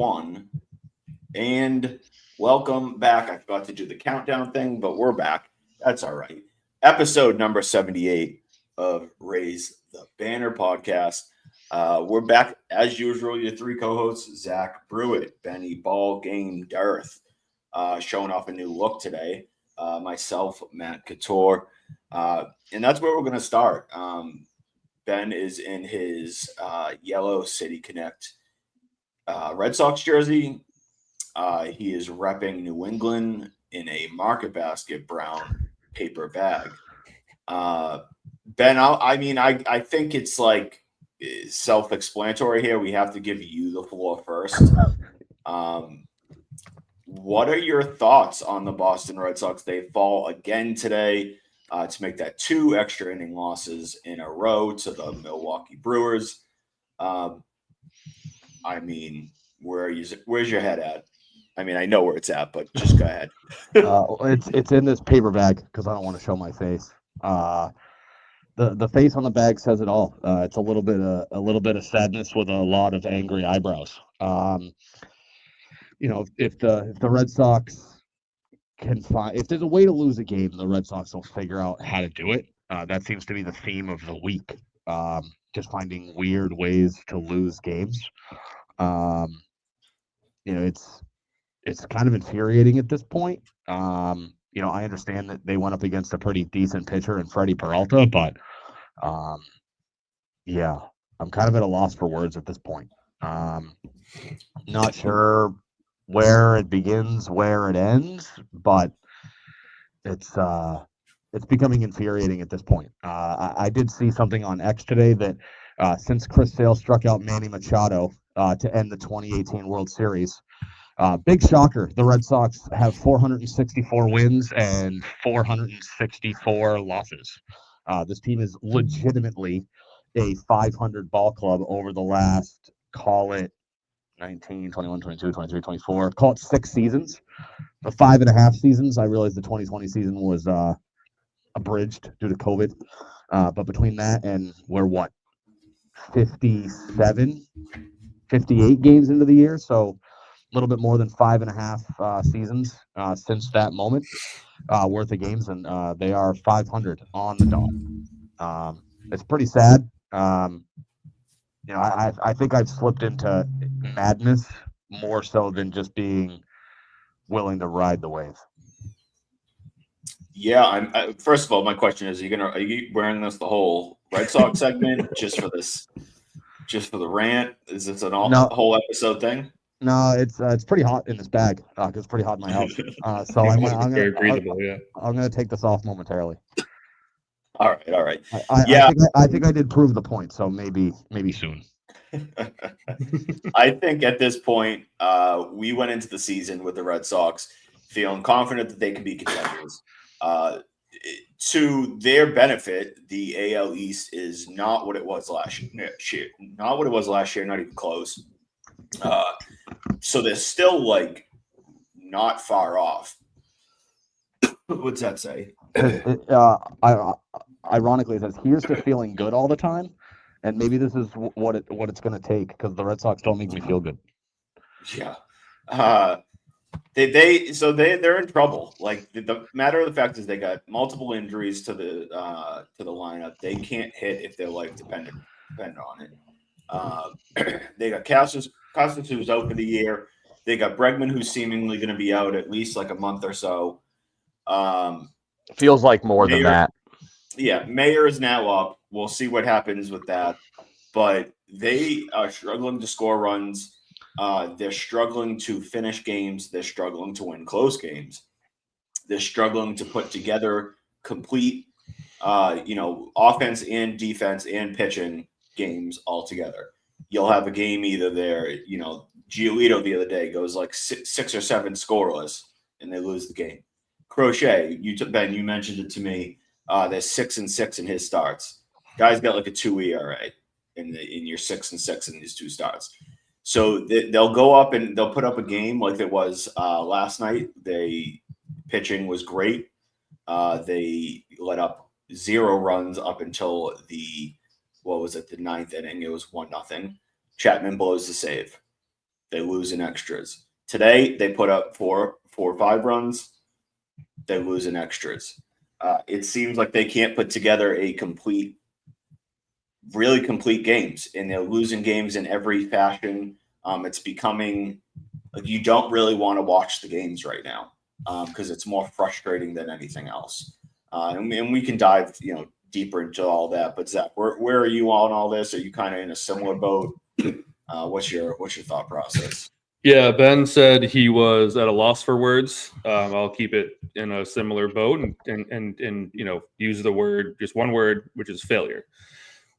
1. And welcome back. I forgot to do the countdown thing, but we're back. That's all right. Episode number 78 of Raise the Banner podcast. We're back as usual. Your three co-hosts, Zach Brewitt, Benny Ball Game Darth, showing off a new look today. Myself, Matt Couture. And that's where we're going to start. Ben is in his Yellow City Connect Red Sox jersey. He is repping New England in a Market Basket brown paper bag. Ben, I think it's like self-explanatory here. We have to give you the floor first. What are your thoughts on the Boston Red Sox? They fall again today to make that 2 extra inning losses in a row to the Milwaukee Brewers. Where's your head at? I mean, I know where it's at, but just go ahead. It's in this paper bag because I don't want to show my face. The face on the bag says it all. It's a little bit of sadness with a lot of angry eyebrows. If the Red Sox can find, if there's a way to lose a game, the Red Sox will figure out how to do it. That seems to be the theme of the week. Just finding weird ways to lose games. It's kind of infuriating at this point. I understand that they went up against a pretty decent pitcher in Freddie Peralta, but I'm kind of at a loss for words at this point. Not sure where it begins, where it ends, but it's becoming infuriating at this point. I did see something on X today that since Chris Sale struck out Manny Machado to end the 2018 World Series, big shocker, the Red Sox have 464 wins and 464 losses. This team is legitimately a 500 ball club over the last, call it 19, 21, 22, 23, 24, call it 6 seasons. The 5.5 seasons, I realized the 2020 season was abridged due to COVID. But between that and we're 57, 58 games into the year, so a little bit more than 5.5 seasons since that moment worth of games, and they are 500 on the dot. It's pretty sad. I think I've slipped into madness more so than just being willing to ride the wave. Yeah, first of all, my question is: are you wearing this the whole Red Sox segment just for the rant? Is this whole episode thing? No, it's pretty hot in this bag. It's pretty hot in my house. So I'm gonna take this off momentarily. All right. I think I did prove the point. So maybe soon. I think at this point, we went into the season with the Red Sox feeling confident that they could be contenders. To their benefit, the AL East is not what it was last year. Not what it was last year. Not even close. So they're still not far off. What's that say? Ironically, it says here's to feeling good all the time, and maybe this is what it's going to take because the Red Sox don't make me feel good. Yeah, they're in trouble. The matter of the fact is they got multiple injuries to the lineup. They can't hit if their life depend on it. They got Costas who's out for the year. They got Bregman who's seemingly going to be out at least a month or so. Feels like more than that. Yeah, Mayer is now up. We'll see what happens with that. But they are struggling to score runs. They're struggling to finish games. They're struggling to win close games. They're struggling to put together complete, offense and defense and pitching games all together. You'll have a game either there, Giolito the other day goes 6 or 7 scoreless and they lose the game. Crochet, Ben, you mentioned it to me. They're 6-6 in his starts. Guy's got a 2 ERA in your 6-6 in these 2 starts. So they'll go up and they'll put up a game like it was last night. Pitching was great. They let up 0 runs up until the 9th inning. It was 1-0. Chapman blows the save. they lose in extras. Today, they put up four or five runs, they lose in extras. It seems like they can't put together a really complete games, and they're losing games in every fashion. It's becoming like you don't really want to watch the games right now because it's more frustrating than anything else. And we can dive, deeper into all that. But Zach, where are you on all this? Are you kind of in a similar boat? What's your thought process? Yeah, Ben said he was at a loss for words. I'll keep it in a similar boat and use the word, just one word, which is failure.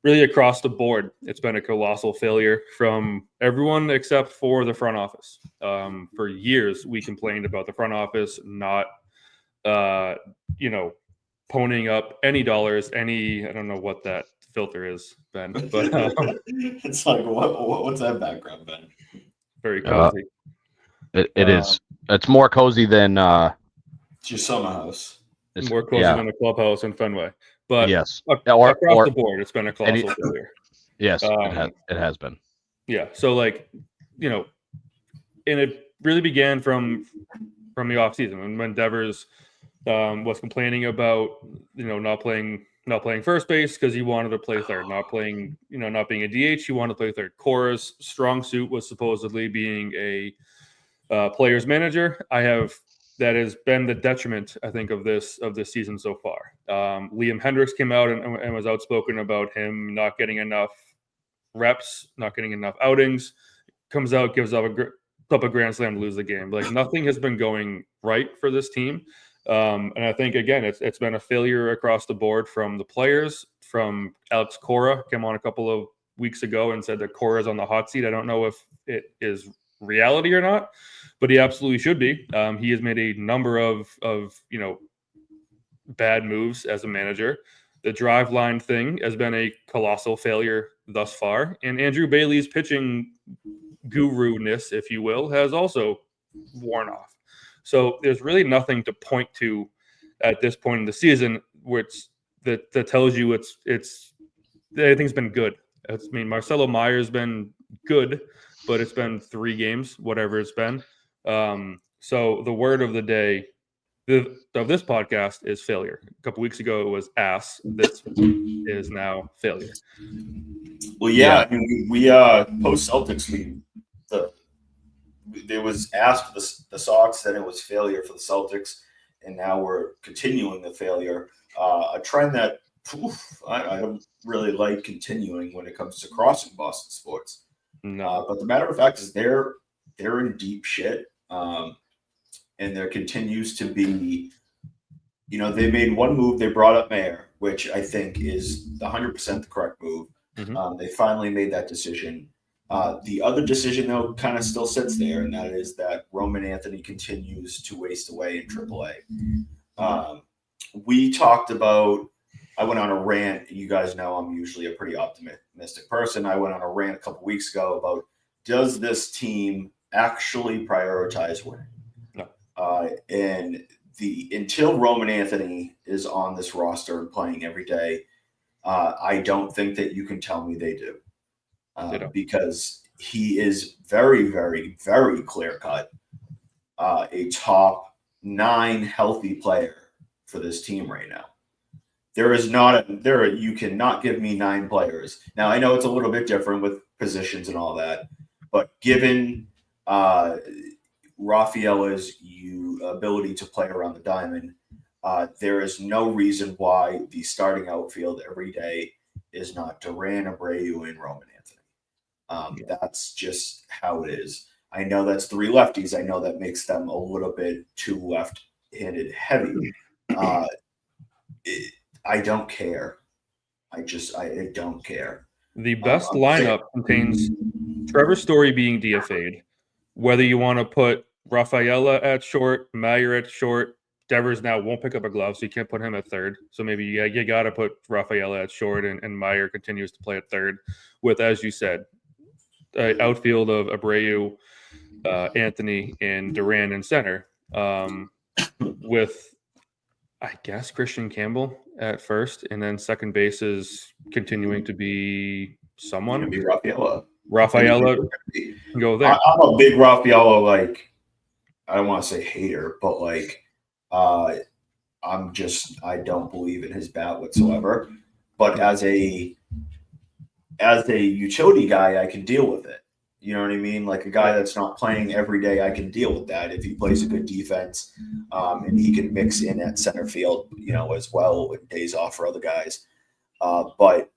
Really across the board, it's been a colossal failure from everyone except for the front office. For years, we complained about the front office not, ponying up any dollars, I don't know what that filter is, Ben, but it's like, what's that background, Ben? very cozy. It is. It's more cozy than It's your summer house. It's more cozy than a clubhouse in Fenway. But yes, across the board, it's been a colossal failure. Yes, it has been. Yeah. So and it really began from the offseason when Devers was complaining about not playing first base because he wanted to play third, not being a DH, he wanted to play third. Cora's strong suit was supposedly being a player's manager. That has been the detriment, I think, of this season so far. Liam Hendricks came out and was outspoken about him not getting enough reps, not getting enough outings. Comes out, gives up a grand slam to lose the game. Like nothing has been going right for this team, and I think again it's been a failure across the board from the players. From Alex Cora came on a couple of weeks ago and said that Cora's on the hot seat. I don't know if it is reality or not, but he absolutely should be. He has made a number of bad moves as a manager. The drive line thing has been a colossal failure thus far, and Andrew Bailey's pitching guru-ness, if you will, has also worn off. So there's really nothing to point to at this point in the season that tells you it's everything's been good. Marcelo Meyer's been good, but it's been 3 games, whatever it's been. So the word of the day of this podcast is failure. A couple weeks ago, it was ass. This is now failure. Well, yeah. I mean, we post Celtics, there was ass for the Sox, then it was failure for the Celtics, and now we're continuing the failure. A trend that I don't really like continuing when it comes to crossing Boston sports. No. But the matter of fact is they're in deep shit. And there continues to be, they made one move. They brought up Mayer, which I think is 100% the correct move. Mm-hmm. They finally made that decision. The other decision, though, kind of still sits there, and that is that Roman Anthony continues to waste away in AAA. We talked about, I went on a rant. You guys know I'm usually a pretty optimistic person. I went on a rant a couple weeks ago about, does this team actually prioritize winning? No. And until Roman Anthony is on this roster and playing every day, I don't think that you can tell me they do. Because he is very, very, very clear-cut, a top 9 healthy player for this team right now. You cannot give me 9 players. Now, I know it's a little bit different with positions and all that, but given Rafaela's ability to play around the diamond, there is no reason why the starting outfield every day is not Duran, Abreu, and Roman Anthony. That's just how it is. I know that's 3 lefties. I know that makes them a little bit too left-handed heavy. I don't care. I don't care. The best lineup contains Trevor Story being DFA'd. Whether you want to put Rafaela at short, Mayer at short, Devers now won't pick up a glove, so you can't put him at third. So maybe you got to put Rafaela at short, and Mayer continues to play at third with, as you said, outfield of Abreu, Anthony, and Duran in center, with, I guess, Christian Campbell at first, and then second base is continuing to be someone. Rafaela. Rafaela can go there. I'm a big Rafaela, like, I don't want to say hater, but like, I don't believe in his bat whatsoever. But as a utility guy, I can deal with it. You know what I mean? Like a guy that's not playing every day, I can deal with that if he plays a good defense, and he can mix in at center field, as well with days off for other guys. But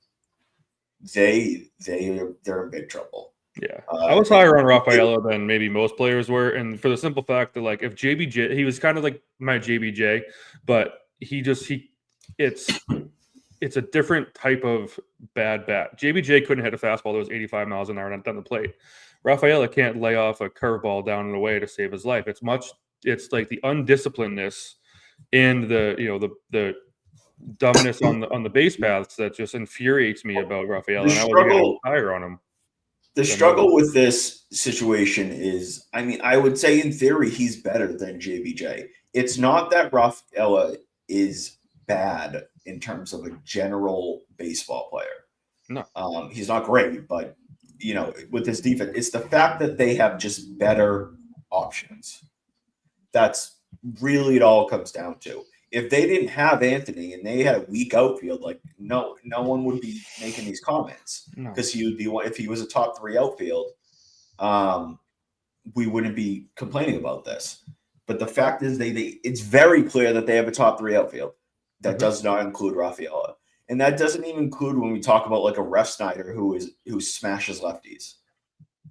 they're in big trouble. Yeah, I was higher on Rafaela than maybe most players were, and for the simple fact that like if JBJ, he was kind of like my JBJ, but it's a different type of bad bat. JBJ couldn't hit a fastball that was 85 miles an hour down the plate. Rafaela can't lay off a curveball down and away to save his life. It's like the undisciplinedness and the dumbness on the base paths that just infuriates me about Rafaela. And I was higher on him. The struggle with this situation is, I would say in theory he's better than JBJ. It's not that Rafaela is bad in terms of a general baseball player. No. He's not great, but with his defense, it's the fact that they have just better options. That's really it all comes down to. If they didn't have Anthony and they had a weak outfield, like no one would be making these comments because he would be one. If he was a top 3 outfield, we wouldn't be complaining about this. But the fact is, it's very clear that they have a top 3 outfield. That does not include Rafaela. And that doesn't even include when we talk about like a Ref Snyder who smashes lefties.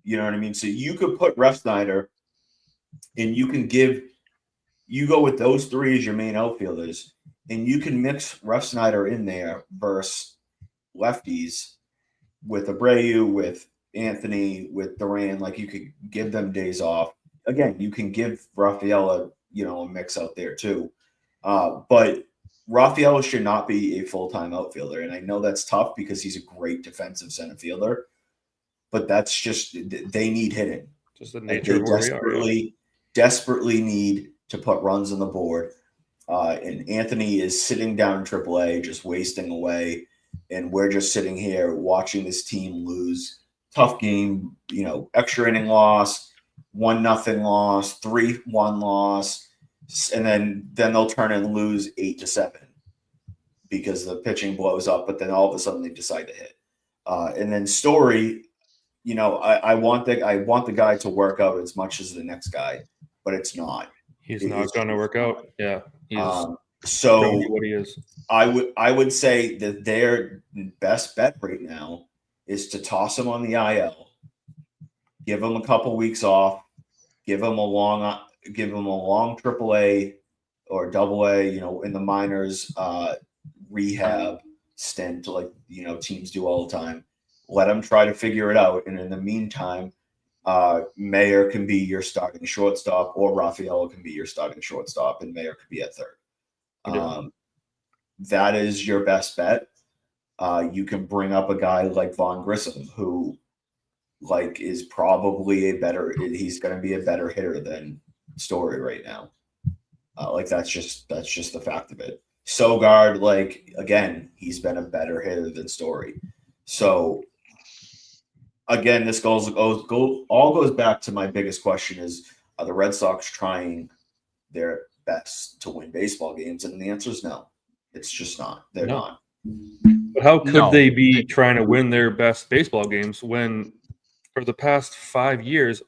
You know what I mean? So you could put Ref Snyder and you go with those 3 as your main outfielders, and you can mix Ref Snyder in there versus lefties with Abreu, with Anthony, with Duran. Like you could give them days off. Again, you can give Rafaela, a mix out there too. But Rafaela should not be a full-time outfielder. And I know that's tough because he's a great defensive center fielder, but that's just, they need hitting. Just the nature of where we desperately need to put runs on the board. And Anthony is sitting down in AAA, just wasting away. And we're just sitting here watching this team lose. Tough game, extra inning loss, 1-0 loss, 3-1 loss. And then they'll turn and lose 8-7 because the pitching blows up, but then all of a sudden they decide to hit. And then Story, I want the guy to work out as much as the next guy, but it's not. He's not going to work out. Yeah, he's so what he is. I would say that their best bet right now is to toss him on the IL, give him a couple weeks off, give him a long AAA or AA, in the minors rehab stint, like teams do all the time. Let him try to figure it out, and in the meantime, Mayer can be your starting shortstop, or Rafaela can be your starting shortstop, and Mayer could be at third. That is your best bet. You can bring up a guy like Vaughn Grissom, who is probably he's going to be a better hitter than Story right now. That's just the fact of it. Sogard, again, he's been a better hitter than Story. So again, this all goes back to my biggest question is, are the Red Sox trying their best to win baseball games? And the answer is no. It's just not. They're not. But how could they be trying to win their best baseball games when for the past 5 years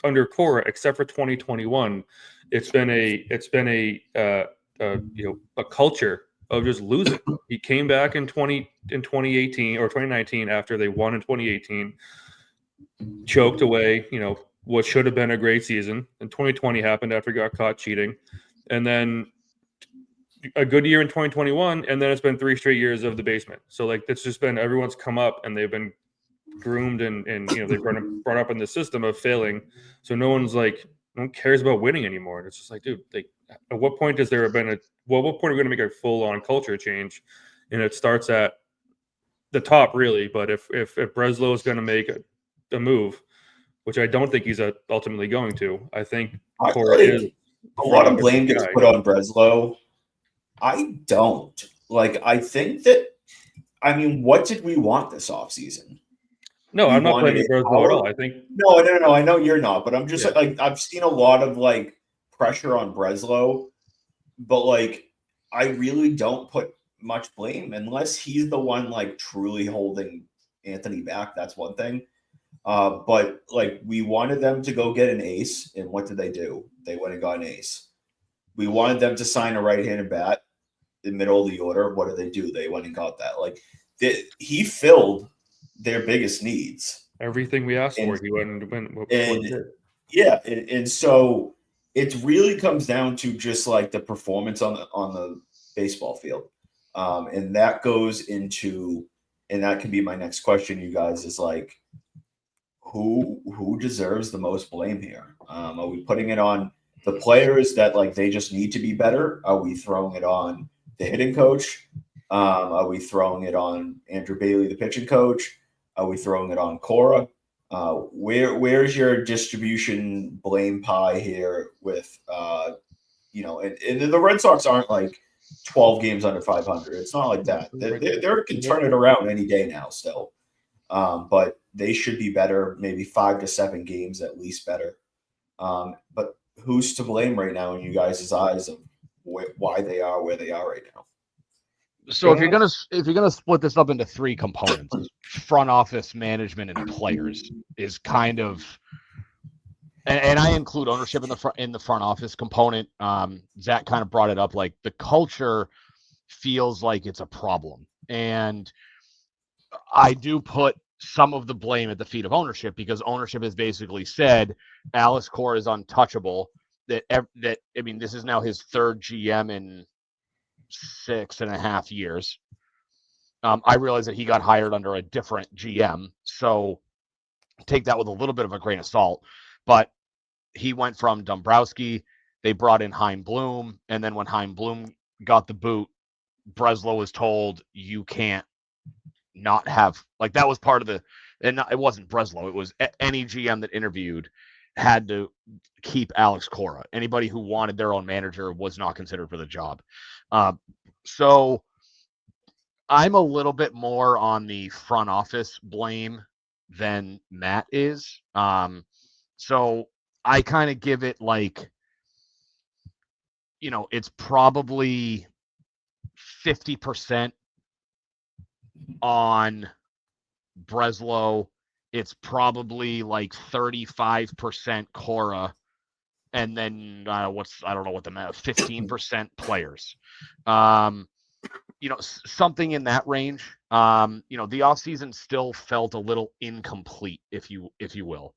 under Cora, except for 2021, it's been a culture of just losing. He came back in 2018 or 2019 after they won in 2018, choked away, what should have been a great season. And 2020 happened after he got caught cheating, and then a good year in 2021, and then it's been 3 straight years of the basement. So it's just been everyone's come up and they've been groomed and they've been brought up in the system of failing. So no one cares about winning anymore. And it's just dude, at what point has there been what point are we going to make a full-on culture change? And it starts at the top, really. But if Breslow is going to make a move, which I don't think he's ultimately going to, I think Cora is a lot of blame gets put on Breslow. I don't. I think that, what did we want this offseason? No, we I'm not wanted blaming it Breslow at our- all. I think No, I know you're not, but I'm just Yeah. like I've seen a lot of like pressure on Breslow, but like I really don't put much blame unless he's the one like truly holding Anthony back. That's one thing. But like we wanted them to go get an ace, and what did they do? They went and got an ace. We wanted them to sign a right-handed bat in the middle of the order. What did they do? They went and got that. Like he filled their biggest needs. everything we asked for, And- he went what and- he did. Yeah, and so it really comes down to just like the performance on the baseball field, and that goes into, and that can be my next question, you guys, is like who deserves the most blame here? Are we putting it on the players that like they just need to be better? Are we throwing it on the hitting coach? Are we throwing it on Andrew Bailey, the pitching coach? Are we throwing it on Cora? Where's your distribution blame pie here with and the Red Sox aren't like 12 games under 500. It's not like that. They can turn it around any day now still. But they should be better, maybe 5 to 7 games at least better. But who's to blame right now in you guys' eyes of why they are where they are right now? So if you're gonna split this up into 3 components, front office, management, and players is kind of, and I include ownership in the front office component. Zach kind of brought it up, like the culture feels like it's a problem, and I do put some of the blame at the feet of ownership because ownership has basically said Alex Cora is untouchable. That I mean, this is now his 3rd GM in 6.5 years. I realize that he got hired under a different GM, so take that with a little bit of a grain of salt. But he went from Dombrowski, they brought in Chaim Bloom, and then when Chaim Bloom got the boot, Breslow was told you can't not have, like, that was part of the, and it wasn't Breslow, it was any GM that interviewed had to keep Alex Cora. Anybody who wanted their own manager was not considered for the job. So I'm a little bit more on the front office blame than Matt is. So I kind of give it like, it's probably 50% on Breslow. It's probably like 35% Cora, and then I don't know what the 15% players. Something in that range. The offseason still felt a little incomplete, if you will.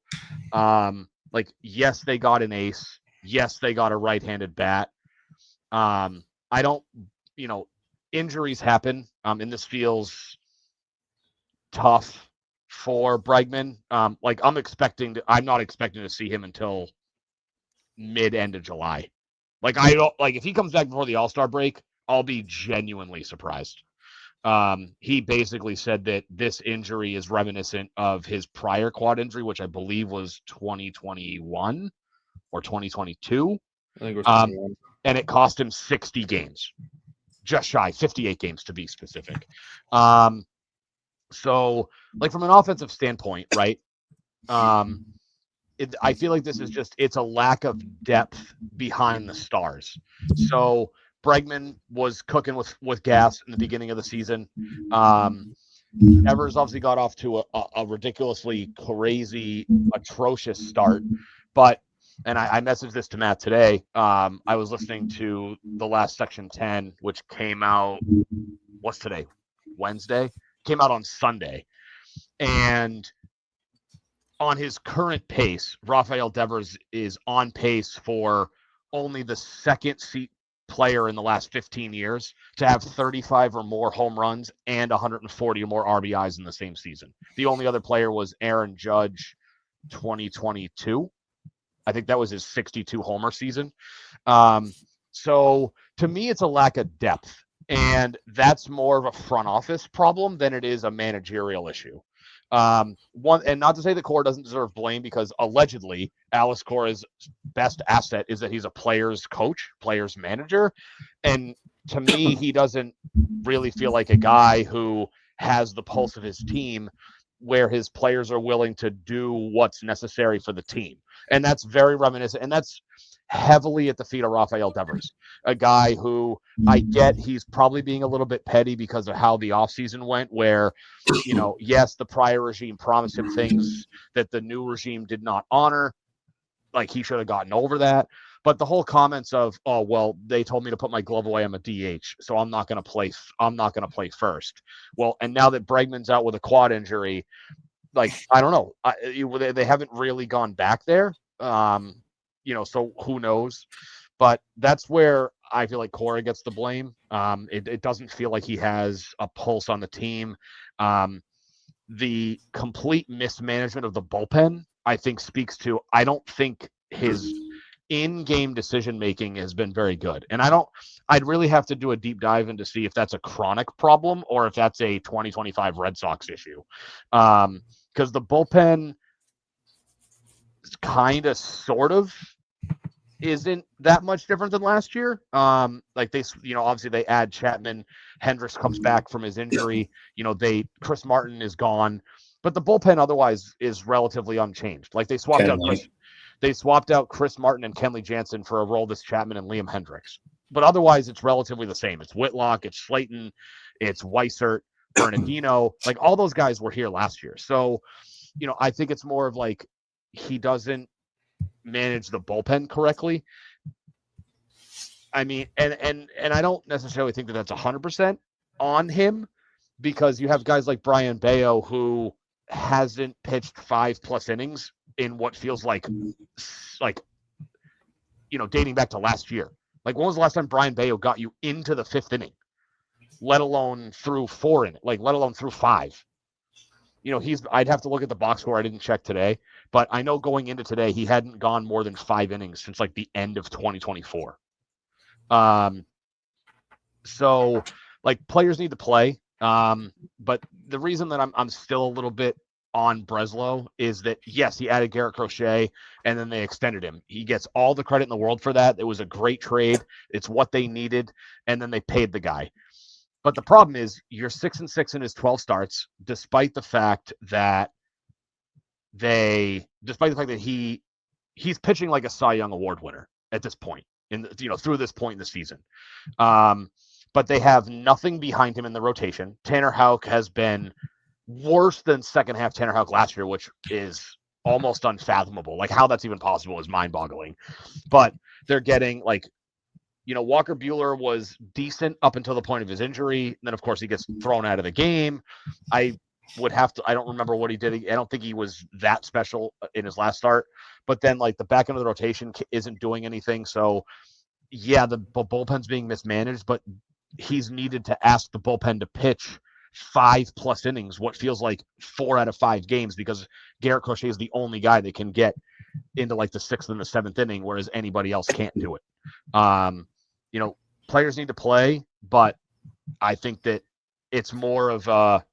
Like, yes, they got an ace. Yes, they got a right-handed bat. I don't, injuries happen. And this feels tough for Bregman. I'm not expecting to see him until mid-end of July. Like, if he comes back before the All-Star break, I'll be genuinely surprised. He basically said that this injury is reminiscent of his prior quad injury, which I believe was 2021 or 2022. I think it was 21. And it cost him 60 games, just shy, 58 games to be specific. So, like, from an offensive standpoint, right? I feel like this is it's a lack of depth behind the stars. So Bregman was cooking with gas in the beginning of the season. Evers obviously got off to a ridiculously crazy, atrocious start. But, and I messaged this to Matt today, I was listening to the last Section 10, which came out, what's today? Wednesday? Came out on Sunday. And on his current pace, Rafael Devers is on pace for only the second seat player in the last 15 years to have 35 or more home runs and 140 or more RBIs in the same season. The only other player was Aaron Judge, 2022. I think that was his 62 homer season. So to me, it's a lack of depth, and that's more of a front office problem than it is a managerial issue. And not to say that Cora doesn't deserve blame, because allegedly Alex Cora's best asset is that he's a player's coach, player's manager. And to me, he doesn't really feel like a guy who has the pulse of his team where his players are willing to do what's necessary for the team. And that's very reminiscent. And that's heavily at the feet of Rafael Devers, a guy who I get he's probably being a little bit petty because of how the offseason went, where, yes, the prior regime promised him things that the new regime did not honor. Like, he should have gotten over that. But the whole comments of, oh, well, they told me to put my glove away. I'm a DH, so I'm not going to play. I'm not going to play first. Well, and now that Bregman's out with a quad injury, like, I don't know. They haven't really gone back there. So who knows? But that's where I feel like Cora gets the blame. It doesn't feel like he has a pulse on the team. The complete mismanagement of the bullpen, I think, speaks to, I don't think his in-game decision-making has been very good. And I'd really have to do a deep dive into see if that's a chronic problem or if that's a 2025 Red Sox issue. Because the bullpen kind of sort of isn't that much different than last year. Obviously they add Chapman. Hendricks comes back from his injury. Chris Martin is gone, but the bullpen otherwise is relatively unchanged. Like, they swapped out Chris Martin and Kenley Jansen for Aroldis Chapman and Liam Hendricks. But otherwise it's relatively the same. It's Whitlock, it's Slayton, it's Weissert, Bernardino. Like, all those guys were here last year. So, I think it's more of like he doesn't manage the bullpen correctly. I mean, and I don't necessarily think that that's 100% on him, because you have guys like Brian Bayo who hasn't pitched 5+ innings in what feels like dating back to last year. Like, when was the last time Brian Bayo got you into the 5th inning, let alone through 4 innings, let alone through 5? I'd have to look at the box score. I didn't check today, but I know going into today, he hadn't gone more than 5 innings since the end of 2024. So players need to play. But the reason that I'm still a little bit on Breslow is that, yes, he added Garrett Crochet and then they extended him. He gets all the credit in the world for that. It was a great trade. It's what they needed. And then they paid the guy. But the problem is you're 6-6 in his 12 starts, despite the fact that he's pitching like a Cy Young Award winner at this point, through this point in the season. But they have nothing behind him in the rotation. Tanner Houck has been worse than second half Tanner Houck last year, which is almost unfathomable. Like, how that's even possible is mind-boggling. But they're getting Walker Buehler was decent up until the point of his injury. And then, of course, he gets thrown out of the game. I don't remember what he did. I don't think he was that special in his last start. But then, the back end of the rotation isn't doing anything. So, yeah, the bullpen's being mismanaged, but he's needed to ask the bullpen to pitch 5+ innings, what feels like 4 out of 5 games, because Garrett Crochet is the only guy that can get into the 6th and the 7th inning, whereas anybody else can't do it. Players need to play, but I think that it's more of I'm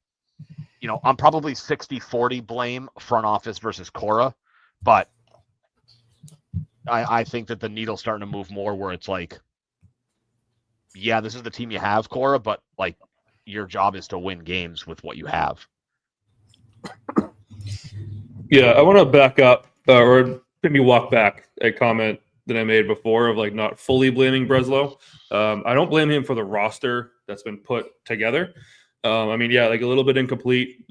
probably 60-40 blame front office versus Cora, but I think that the needle's starting to move more where it's yeah, this is the team you have, Cora, but your job is to win games with what you have. Yeah, I want to back up or maybe walk back a comment that I made before of not fully blaming Breslow. I don't blame him for the roster that's been put together. I mean, yeah, a little bit incomplete.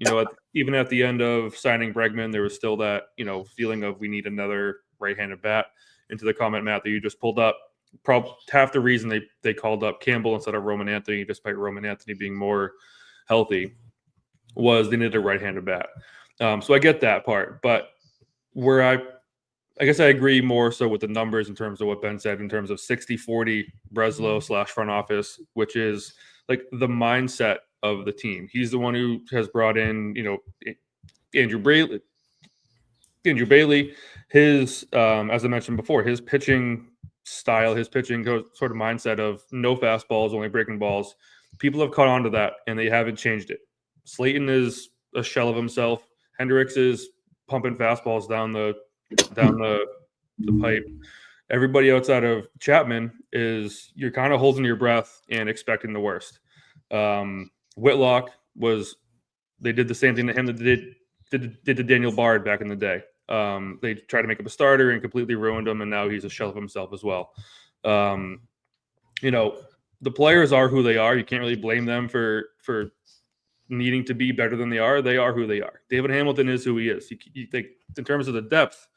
Even at the end of signing Bregman, there was still that feeling of we need another right-handed bat. Into the comment, Matt, that you just pulled up, probably half the reason they called up Campbell instead of Roman Anthony, despite Roman Anthony being more healthy, was they needed a right-handed bat. So I get that part, but where I guess I agree more so with the numbers in terms of what Ben said in terms of 60-40 Breslow / front office, which is the mindset of the team. He's the one who has brought in, Andrew Bailey, his, as I mentioned before, his pitching style, his pitching sort of mindset of no fastballs, only breaking balls. People have caught on to that, and they haven't changed it. Slayton is a shell of himself. Hendricks is pumping fastballs down the pipe. Everybody outside of Chapman you're kind of holding your breath and expecting the worst. Whitlock they did the same thing to him that they did did to Daniel Bard back in the day. They tried to make him a starter and completely ruined him, and now he's a shell of himself as well. You know, the players are who they are. You can't really blame them for needing to be better than they are. They are who they are. David Hamilton is who he is. You think in terms of the depth,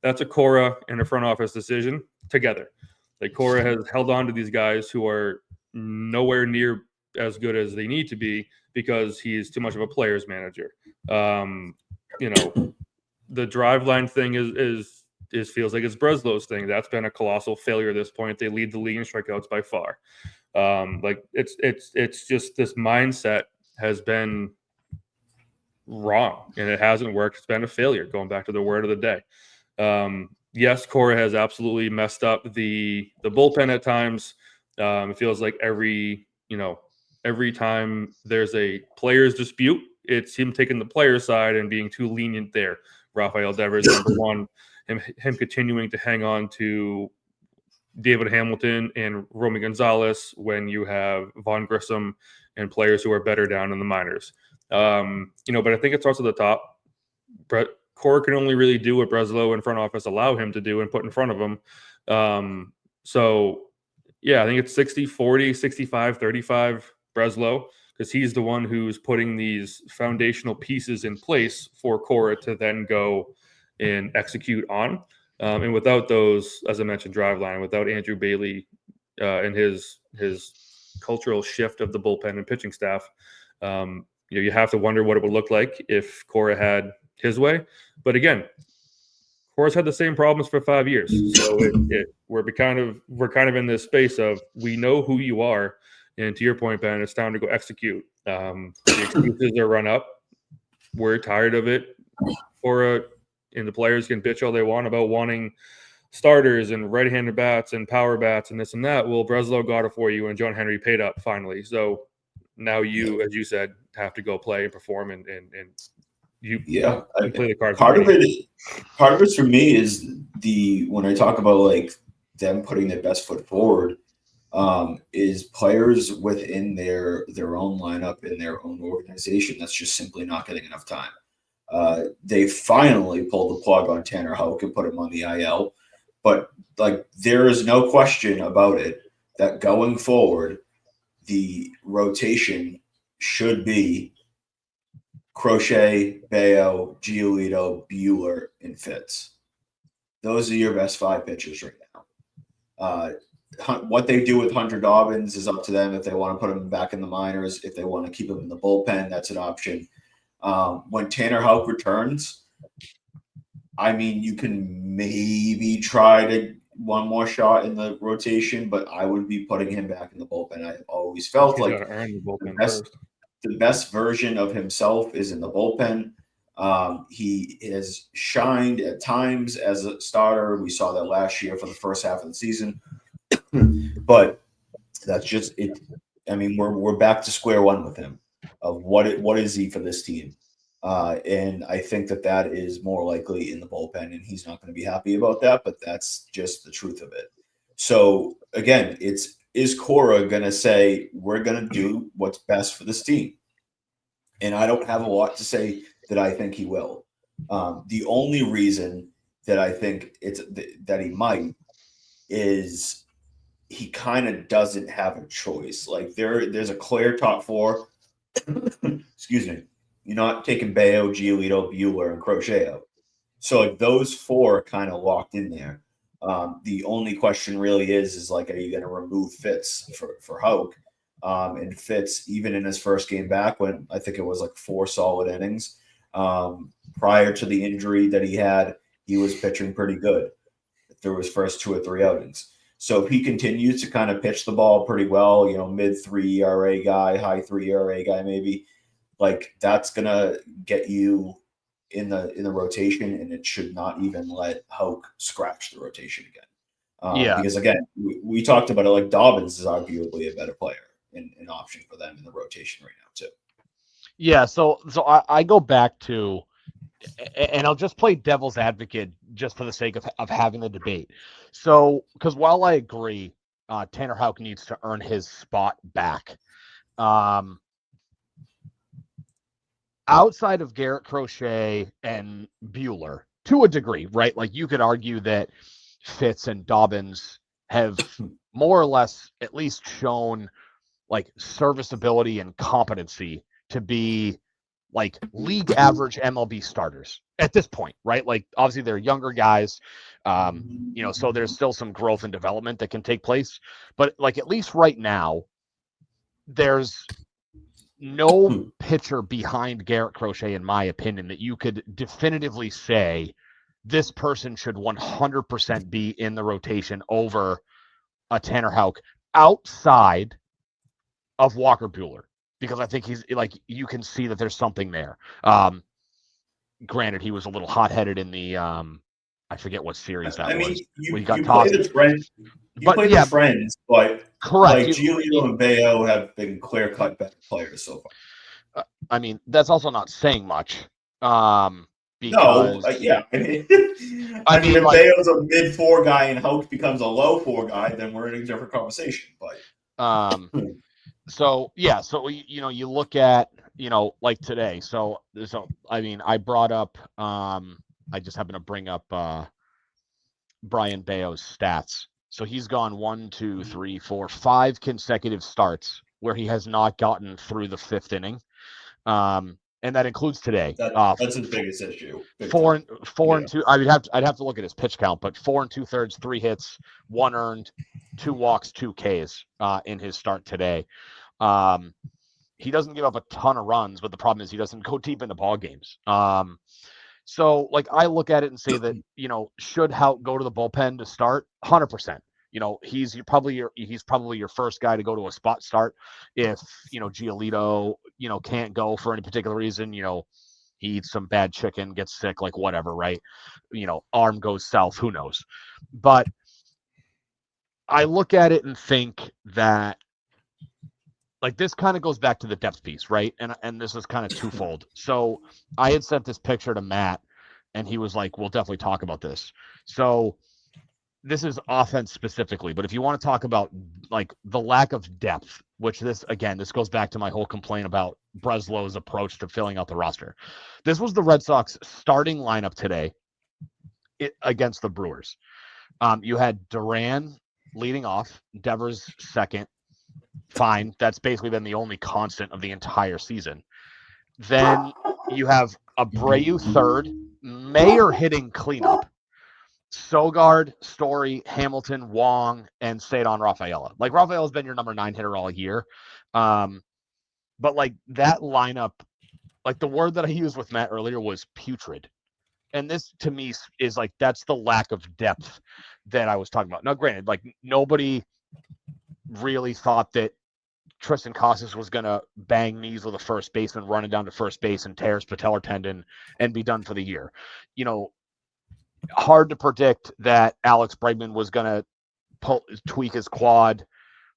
that's a Cora and a front office decision together. Like Cora has held on to these guys who are nowhere near as good as they need to be because he's too much of a player's manager. You know, the driveline thing is feels like it's Breslow's thing. That's been a colossal failure at this point. They lead the league in strikeouts by far. Like it's just this mindset has been wrong and it hasn't worked. It's been a failure. Going back to the word of the day. Yes, Cora has absolutely messed up the bullpen at times. It feels like every time there's a player's dispute, it's him taking the player's side and being too lenient there. Rafael Devers, number one, him continuing to hang on to David Hamilton and Romy Gonzalez when you have Vaughn Grissom and players who are better down in the minors. But I think it starts at the top. Cora can only really do what Breslow and front office allow him to do and put in front of him. So, yeah, I think it's 60-40, 65-35 Breslow because he's the one who's putting these foundational pieces in place for Cora to then go and execute on. And without those, as I mentioned, driveline, without Andrew Bailey and his cultural shift of the bullpen and pitching staff, you have to wonder what it would look like if Cora had his way. But again, Cora's had the same problems for 5 years, so we're kind of in this space of we know who you are, and to your point, Ben, it's time to go execute. The excuses are run up. We're tired of it. Cora and the players can bitch all they want about wanting starters and right-handed bats and power bats and this and that. Well, Breslow got it for you, and John Henry paid up finally. So now you, as you said, have to go play and perform, and you play the cards. Part of it for me is when I talk about like them putting their best foot forward, is players within their own lineup in their own organization that's just simply not getting enough time. They finally pulled the plug on Tanner Houck and put him on the IL, but like there is no question about it that going forward, the rotation should be Crochet, Bayo, Giolito, Buehler, and Fitz. Those are your best 5 pitchers right now. What they do with Hunter Dobbins is up to them. If they want to put him back in the minors, if they want to keep him in the bullpen, that's an option. When Tanner Houck returns, I mean, you can maybe try to one more shot in the rotation, but I would be putting him back in the bullpen. I always felt like the best version of himself is in the bullpen. He has shined at times as a starter. We saw that last year for the first half of the season, but that's just it. I mean, we're back to square one with him of what is he for this team, and I think that is more likely in the bullpen, and he's not going to be happy about that. But that's just the truth of it. So again, is Cora going to say, we're going to do what's best for this team? And I don't have a lot to say that I think he will. The only reason that I think that he might is he kind of doesn't have a choice. Like there's a clear top 4. Excuse me. You're not taking Bayo, Giolito, Buehler, and Crochet out. So like those 4 are kind of locked in there. The only question really is like, are you going to remove Fitz for Houck? And Fitz, even in his first game back, when I think it was like 4 solid innings, prior to the injury that he had, he was pitching pretty good through his first 2 or 3 outings. So if he continues to kind of pitch the ball pretty well, mid 3 ERA guy, high 3 ERA guy, maybe, like that's gonna get you in the rotation, and it should not even let Houck scratch the rotation again. Because again, we talked about it, like Dobbins is arguably a better player and an option for them in the rotation right now too. Yeah, so I go back to, and I'll just play devil's advocate just for the sake of having the debate. So, because while I agree, Tanner Houck needs to earn his spot back. outside of Garrett Crochet and Bueller, to a degree, right? Like you could argue that Fitz and Dobbins have more or less at least shown like serviceability and competency to be like league average MLB starters at this point, right? Like obviously they're younger guys, so there's still some growth and development that can take place. But like at least right now, there's no pitcher behind Garrett Crochet, in my opinion, that you could definitively say this person should 100% be in the rotation over a Tanner Houck outside of Walker Bueller, because I think he's like, you can see that there's something there. Granted, he was a little hot-headed in the I forget what series that was. You play the Trends. The Trends, but correct. Like Giolito and Bayo have been clear-cut better players so far. I mean, that's also not saying much. Because, yeah. I mean, if Bayo's a mid-4 guy and Houck becomes a low-4 guy, then we're in a different conversation. But so you look at like today. So I mean, I brought up I just happened to bring up Brian Bayo's stats. So he's gone 1, 2, 3, 4, 5 consecutive starts where he has not gotten through the 5th inning. And that includes today. That's his biggest issue. Four and 2. I'd have to look at his pitch count, but 4 2/3, 3 hits, 1 earned, 2 walks, 2 Ks in his start today. He doesn't give up a ton of runs, but the problem is he doesn't go deep into ball games. So like I look at it and say that, should Houck go to the bullpen to start? 100%. He's probably your first guy to go to a spot start if, Giolito, can't go for any particular reason, he eats some bad chicken, gets sick, like whatever, right? Arm goes south, who knows? But I look at it and think that like this kind of goes back to the depth piece, right? And this is kind of twofold. So I had sent this picture to Matt and he was like, we'll definitely talk about this. So this is offense specifically, but if you want to talk about like the lack of depth, which this goes back to my whole complaint about Breslow's approach to filling out the roster. This was the Red Sox starting lineup today against the Brewers. You had Duran leading off, Devers second. Fine. That's basically been the only constant of the entire season. Then you have Abreu third, Mayer hitting cleanup, Sogard, Story, Hamilton, Wong, and Cedon Rafaela. Like Rafaela's been your number 9 hitter all year. But like that lineup, like the word that I used with Matt earlier was putrid. And this to me is like, that's the lack of depth that I was talking about. Now, granted, like nobody really thought that Tristan Casas was going to bang knees with a first baseman running down to first base and tear his patellar tendon and be done for the year. Hard to predict that Alex Bregman was going to tweak his quad.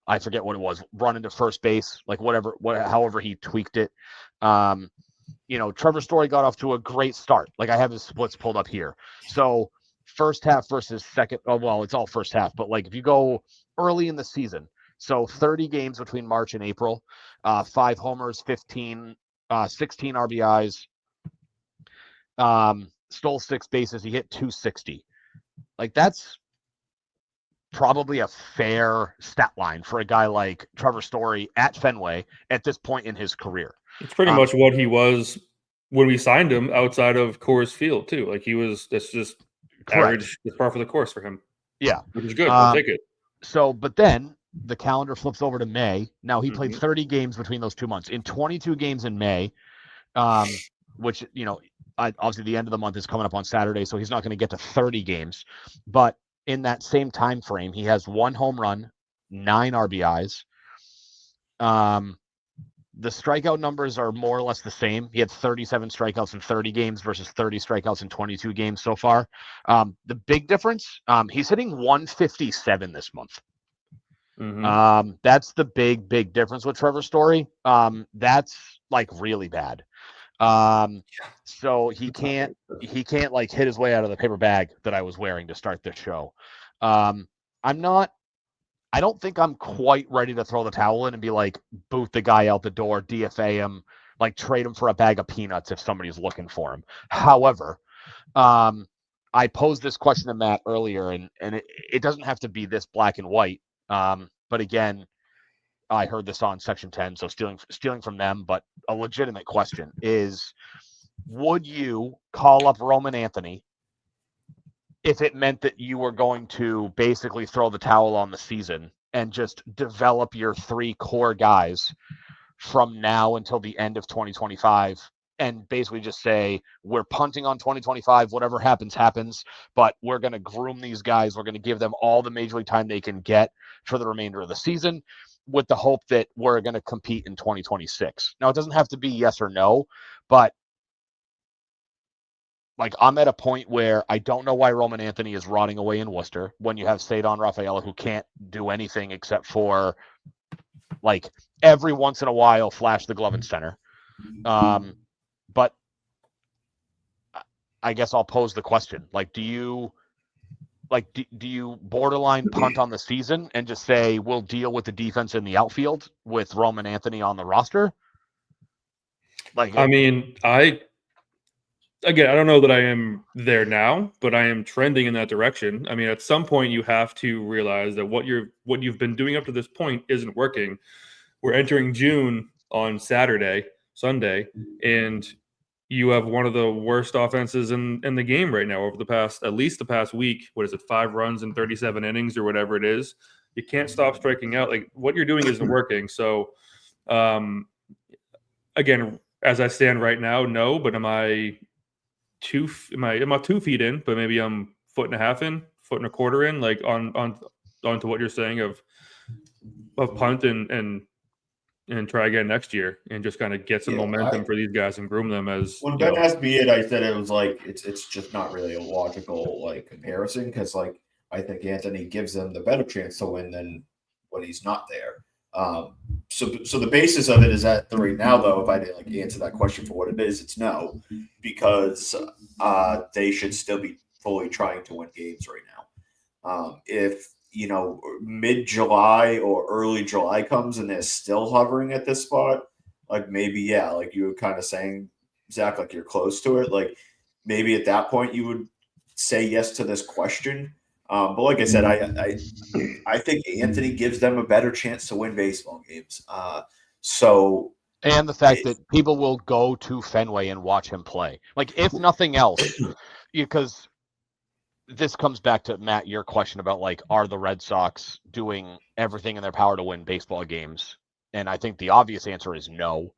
I forget what it was, run into first base, like however he tweaked it. Trevor Story got off to a great start. Like I have his splits pulled up here. So first half versus second. Oh, well, it's all first half, but like if you go early in the season, so 30 games between March and April, 5 homers, 16 RBIs, stole 6 bases. He hit 260. Like that's probably a fair stat line for a guy like Trevor Story at Fenway at this point in his career. It's pretty much what he was when we signed him outside of Coors Field too. Like that's just average, it's par for the course for him. Yeah. Which is good. We'll take it. So, but then the calendar flips over to May. Now he played 30 games between those 2 months. In 22 games in May, which, obviously the end of the month is coming up on Saturday, so he's not going to get to 30 games. But in that same time frame, he has 1 home run, 9 RBIs. The strikeout numbers are more or less the same. He had 37 strikeouts in 30 games versus 30 strikeouts in 22 games so far. The big difference, he's hitting 157 this month. That's the big difference with Trevor Story. That's like really bad. So he can't like hit his way out of the paper bag that I was wearing to start this show. I don't think I'm quite ready to throw the towel in and be like, boot the guy out the door, DFA him, like trade him for a bag of peanuts if somebody's looking for him. However, I posed this question to Matt earlier, and it doesn't have to be this black and white. But again, I heard this on Section 10, so stealing from them, but a legitimate question is, would you call up Roman Anthony if it meant that you were going to basically throw the towel on the season and just develop your 3 core guys from now until the end of 2025 and basically just say, we're punting on 2025, whatever happens, but we're going to groom these guys. We're going to give them all the major league time they can get for the remainder of the season with the hope that we're going to compete in 2026. Now, it doesn't have to be yes or no, but like, I'm at a point where I don't know why Roman Anthony is rotting away in Worcester when you have Cedon Rafaela, who can't do anything except for, like, every once in a while flash the glove in center. But I guess I'll pose the question. Like, do you borderline punt on the season and just say, we'll deal with the defense in the outfield with Roman Anthony on the roster? Like, I mean, Again, I don't know that I am there now, but I am trending in that direction. I mean, at some point you have to realize that what you've been doing up to this point isn't working. We're entering June on Sunday, and you have one of the worst offenses in the game right now over at least the past week. What is it, 5 runs in 37 innings or whatever it is? You can't stop striking out. Like, what you're doing isn't working. So, again, as I stand right now, no, but am I 2 feet in, but maybe I'm 1.5 feet in, 1.25 feet in, like onto what you're saying of punt and try again next year and just kind of get some momentum for these guys and groom them as. When Ben asked me it, I said it was like it's just not really a logical like comparison, because like I think Anthony gives them the better chance to win than when he's not there. So the basis of it is that right now, though, if I didn't like answer that question for what it is, it's no, because they should still be fully trying to win games right now. If mid-July or early July comes and they're still hovering at this spot, like maybe, yeah, like you were kind of saying, Zach, like you're close to it. Like maybe at that point you would say yes to this question. But like I said, I think Anthony gives them a better chance to win baseball games. And the fact that people will go to Fenway and watch him play. Like, if nothing else, because this comes back to, Matt, your question about, like, are the Red Sox doing everything in their power to win baseball games? And I think the obvious answer is no.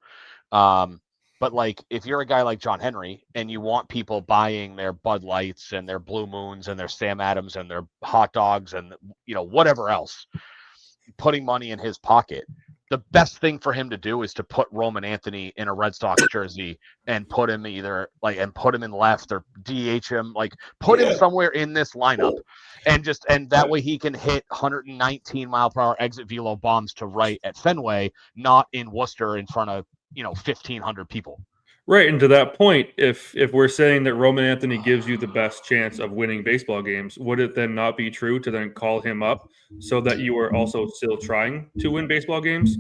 But, like, if you're a guy like John Henry and you want people buying their Bud Lights and their Blue Moons and their Sam Adams and their hot dogs and, whatever else, putting money in his pocket, the best thing for him to do is to put Roman Anthony in a Red Sox jersey and put him put him in left or DH him, like put him somewhere in this lineup and that way he can hit 119 mile per hour exit velo bombs to right at Fenway, not in Worcester in front of 1,500 people. Right, and to that point, if we're saying that Roman Anthony gives you the best chance of winning baseball games, would it then not be true to then call him up so that you are also still trying to win baseball games?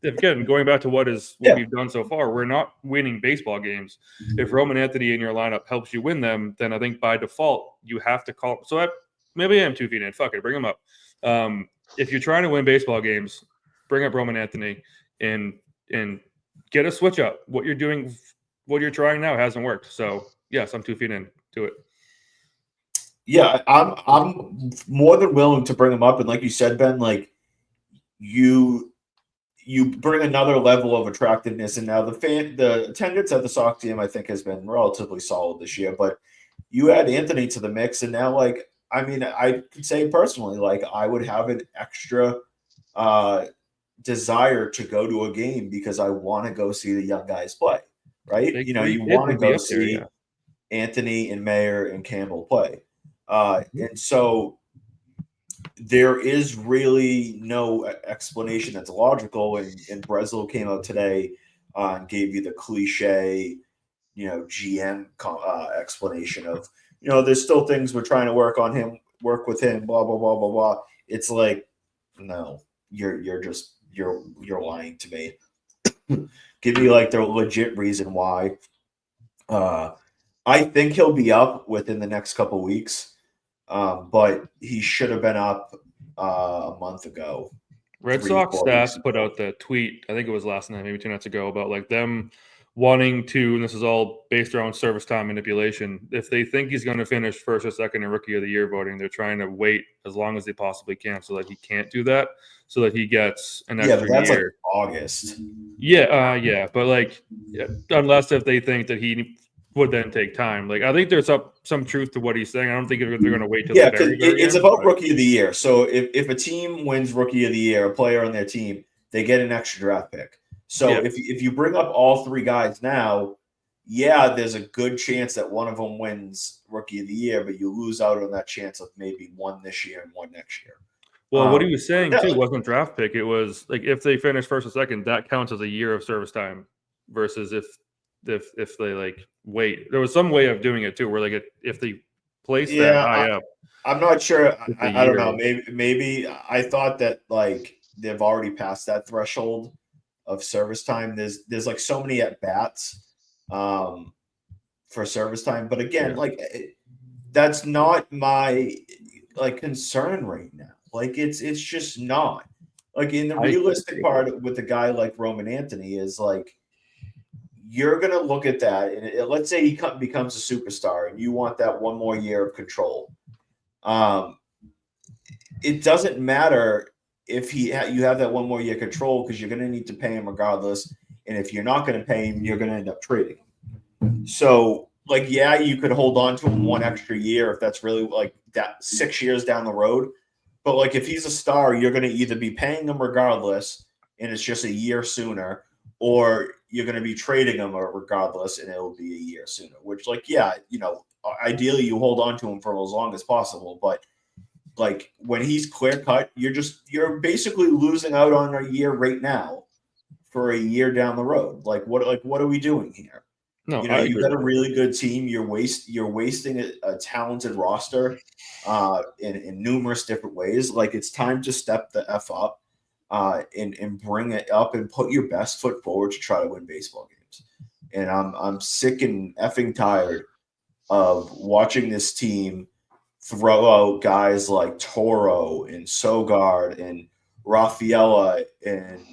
Again, going back to what we've done so far, we're not winning baseball games. If Roman Anthony in your lineup helps you win them, then I think by default you have to call. So maybe I am 2 feet in. Fuck it, bring him up. If you're trying to win baseball games, bring up Roman Anthony and get a switch up. What you're trying now hasn't worked. So yes, I'm 2 feet in to it. Yeah, I'm more than willing to bring him up. And like you said, Ben, like you bring another level of attractiveness. And now the attendance at the Sox game, I think, has been relatively solid this year. But you add Anthony to the mix, and now, like, I mean, I could say personally, like, I would have an extra desire to go to a game because I want to go see the young guys play. Right? You want to go see Anthony and Mayer and Campbell play. And so there is really no explanation that's logical. And Breslow came out today and gave you the cliche, GM explanation of, there's still things we're trying to work with him, blah, blah, blah, blah, blah. It's like, no, you're lying to me. give me like the legit reason why. I think he'll be up within the next couple weeks, but he should have been up a month ago. Red 3, Sox 4 weeks stats put out the tweet, I think it was last night, maybe 2 nights ago, about like them wanting to, and this is all based around service time manipulation. If they think he's going to finish first or second in Rookie of the Year voting, they're trying to wait as long as they possibly can so that he can't do that, so that he gets an extra but that's year. like August. Yeah, but like, unless if they think that he would then take time. Like, I think there's some truth to what he's saying. I don't think they're going to wait till Yeah, the because very it's end, about but- Rookie of the Year. So if a team wins Rookie of the Year, a player on their team, they get an extra draft pick. So Yeah. if you bring up all 3 guys now, yeah, there's a good chance that one of them wins Rookie of the Year, but you lose out on that chance of maybe one this year and one next year. Well, what he was saying yeah, too like- wasn't draft pick. It was like if they finish first or second, that counts as a year of service time, versus if they like wait. There was some way of doing it too, where like if they place that high up. I'm not sure. It's a I don't know. year. Maybe I thought that like they've already passed that threshold of service time. There's like so many at bats for service time, but again, Yeah. like that's not my like concern right now. Like it's just not. Like in the realistic part with a guy like Roman Anthony is like you're gonna look at that and let's say he becomes a superstar and you want that one more year of control. It doesn't matter if you have that one more year control because you're going to need to pay him regardless. And if you're not going to pay him, you're going to end up trading him. So, like, yeah, you could hold on to him one extra year if that's really like that 6 years down the road. But like, if he's a star, you're going to either be paying him regardless, and it's just a year sooner, or you're going to be trading him regardless, and it'll be a year sooner. Which, like, yeah, ideally you hold on to him for as long as possible, but like when he's clear cut, you're basically losing out on a year right now for a year down the road. Like what are we doing here? No, You've got a really good team. You're wasting a talented roster in numerous different ways. Like it's time to step the F up and bring it up and put your best foot forward to try to win baseball games. And I'm sick and effing tired of watching this team throw out guys like Toro and Sogard and Rafaela and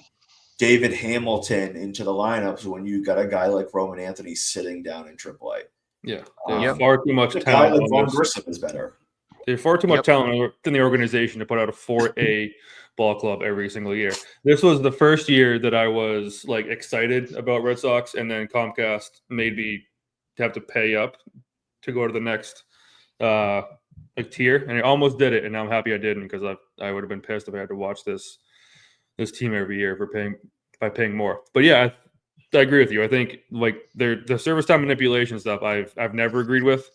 David Hamilton into the lineups when you got a guy like Roman Anthony sitting down in AAA. Yeah, they have far too much A guy talent. like Vaughn Grissom is better. They have far too much talent in the organization to put out a 4A ball club every single year. This was the first year that I was like excited about Red Sox, and then Comcast made me have to pay up to go to the next tier, and I almost did it, and I'm happy I didn't because I would have been pissed if I had to watch this team every year by paying more. But yeah, I agree with you. I think like the service time manipulation stuff I've never agreed with.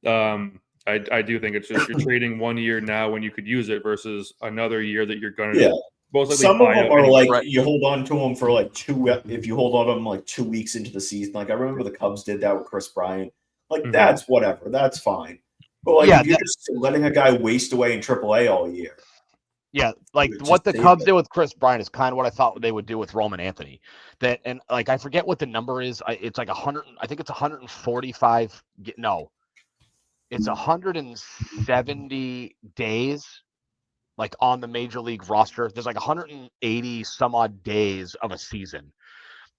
I do think it's just you're trading 1 year now when you could use it versus another year that you're going to most likely Some of buy them out are anyway. like you hold on to them for like if you hold on to them like 2 weeks into the season. Like I remember the Cubs did that with Chris Bryant. Like that's whatever. That's fine. But like if you're just letting a guy waste away in AAA all year. Yeah, like what the Cubs did with Chris Bryant is kind of what I thought they would do with Roman Anthony. And like I forget what the number is. It's like 100. I think it's 145. No, it's 170 days, like on the major league roster. There's like 180 some odd days of a season,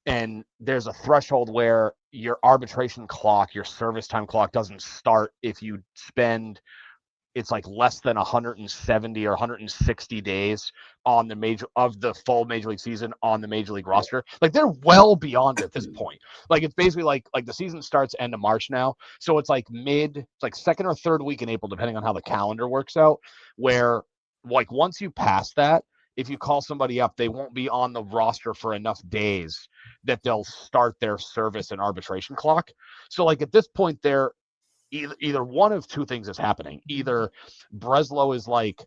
and there's a threshold where your arbitration clock, your service time clock, doesn't start if you spend. It's like less than 170 or 160 days on the full major league season on the major league roster. Like they're well beyond it at this point. Like it's basically like the season starts end of March now. So it's like second or third week in April, depending on how the calendar works out, where like once you pass that, if you call somebody up, they won't be on the roster for enough days that they'll start their service and arbitration clock. So like at this point, they're either one of two things is happening. Either Breslow is like,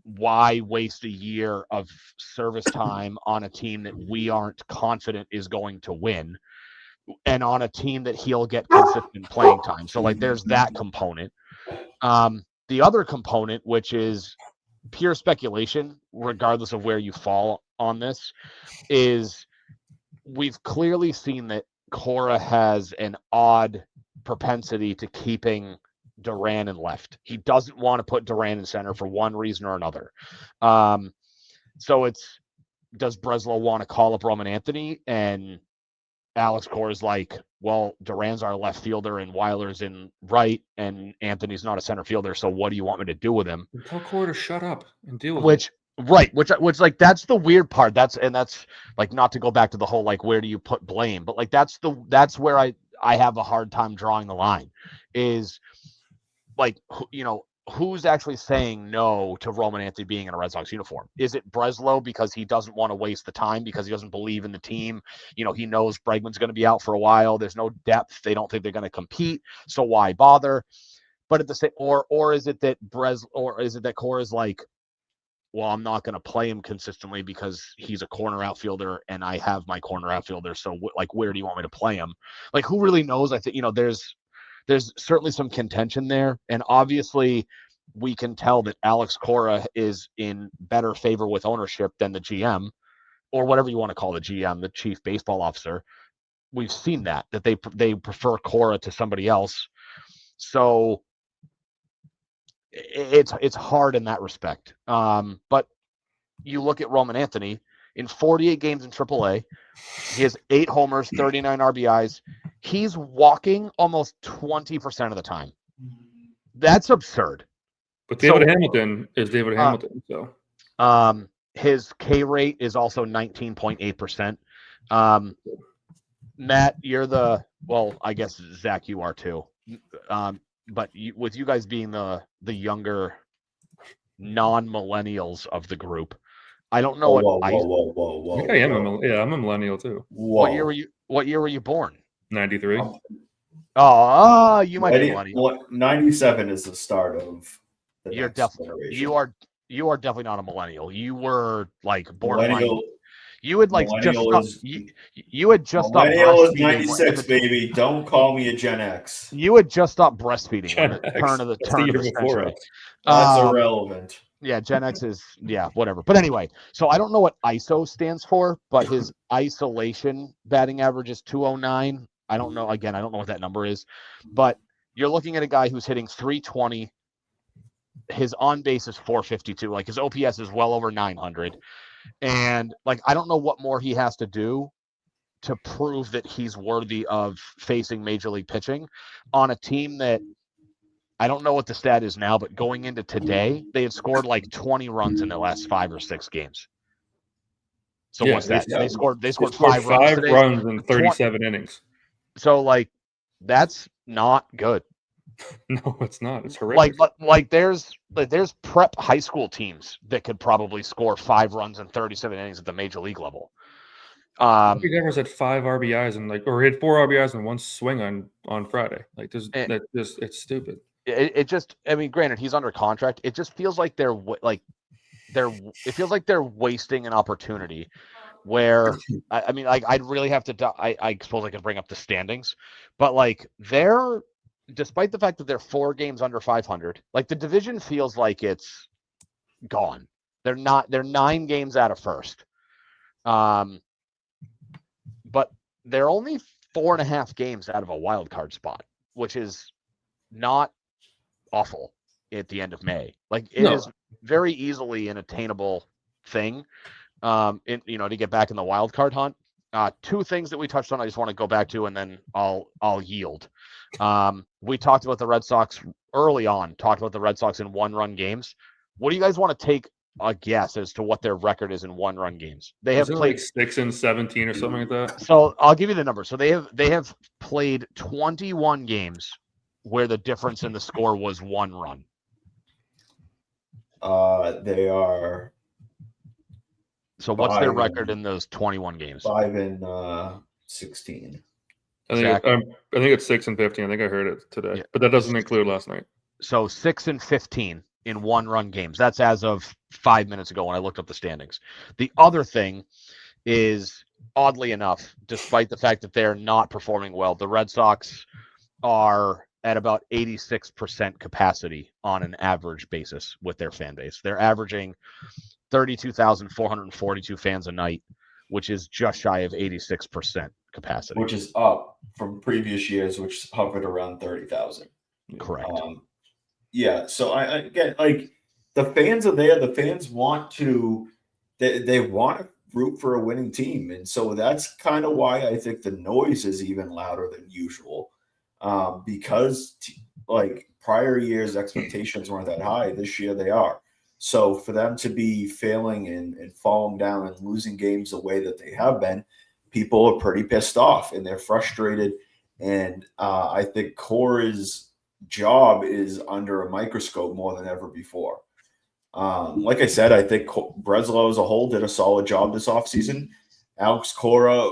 why waste a year of service time on a team that we aren't confident is going to win, and on a team that he'll get consistent playing time. So like there's that component. The other component, which is pure speculation, regardless of where you fall on this, is we've clearly seen that Cora has an odd propensity to keeping Duran in left. He doesn't want to put Duran in center for one reason or another. So it's, does Breslow want to call up Roman Anthony? And Alex Cora is like, well, Duran's our left fielder and Weiler's in right, and Anthony's not a center fielder. So what do you want me to do with him? Tell Cora to shut up and deal with it. Which like, that's the weird part. That's like, not to go back to the whole, like, where do you put blame? But like, that's where I have a hard time drawing the line, is like, who's actually saying no to Roman Anthony being in a Red Sox uniform? Is it Breslow because he doesn't want to waste the time, because he doesn't believe in the team? He knows Bregman's going to be out for a while. There's no depth. They don't think they're going to compete. So why bother? But at the same, or is it that Cora's like, well, I'm not going to play him consistently because he's a corner outfielder and I have my corner outfielder. So like, where do you want me to play him? Like, who really knows? I think, there's certainly some contention there. And obviously we can tell that Alex Cora is in better favor with ownership than the GM, or whatever you want to call the GM, the chief baseball officer. We've seen that they prefer Cora to somebody else. So it's hard in that respect. But you look at Roman Anthony in 48 games in AAA, he has 8 homers, 39 RBIs. He's walking almost 20% of the time. That's absurd. But David Hamilton is David Hamilton. So his K rate is also 19.8%. Matt, you're I guess Zach, you are too. But with you guys being the younger non-millennials of the group, I don't know Whoa. I think I am I'm a millennial too. What year were you born? 93. Oh, you might be millennial. 97 is the start of the You're next definitely generation. you are definitely not a millennial. You were like born Millennial. You had like just Millennial stopped, you had just stopped Millennial is breastfeeding. 96, baby. Don't call me a Gen X. You had just stopped breastfeeding when the X. turn of the That's turn the of year the before century. us. That's irrelevant. Yeah, Gen X is whatever. But anyway, so I don't know what ISO stands for, but his isolation batting average is 209. I don't know. Again, I don't know what that number is, but you're looking at a guy who's hitting 320. His on base is 452. Like, his OPS is well over 900. And like, I don't know what more he has to do to prove that he's worthy of facing major league pitching on a team that, I don't know what the stat is now, but going into today, they had scored like 20 runs in the last 5 or 6 games. So what's that? They scored 5 runs in 37 innings. So like, that's not good. No, it's not. It's horrific. Like there's prep high school teams that could probably score 5 runs in 37 innings at the major league level. He Devers had 5 RBIs and he had 4 RBIs in one swing on Friday. Like, it's stupid. It just, I mean, granted, he's under contract. It just feels like they're wasting an opportunity. Where I mean, like, I'd really have to. I suppose I could bring up the standings, but like, they're, despite the fact that they're 4 games under 500, like, the division feels like it's gone. They're not. They're 9 games out of first. But they're only 4.5 games out of a wild card spot, which is not awful at the end of May. Like, it is very easily an attainable thing, to get back in the wild card hunt. 2 things that we touched on, I just want to go back to, and then I'll yield. We talked about the Red Sox early on, in 1-run games. What do you guys want to take a guess as to what their record is in 1-run games? They have played like 6-17 or something like that. So I'll give you the number. So they have played 21 games where the difference in the score was 1 run. They are. So what's their record in those 21 games? 5-16. I think it's 6-15. I think I heard it today, but that doesn't include last night. So 6-15 in 1-run games. That's as of 5 minutes ago when I looked up the standings. The other thing is, oddly enough, despite the fact that they're not performing well, the Red Sox are at about 86% capacity on an average basis with their fan base. They're averaging 32,442 fans a night, which is just shy of 86% capacity. Which is up from previous years, which hovered around 30,000. Correct. Yeah. So I again, like, the fans are there. The fans want to, they want to root for a winning team, and so that's kind of why I think the noise is even louder than usual, because like prior years expectations weren't that high. This year they are. So for them to be failing and falling down and losing games the way that they have been, people are pretty pissed off and they're frustrated. And I think Cora's job is under a microscope more than ever before. Like I said, I think Breslow as a whole did a solid job this offseason. Alex Cora,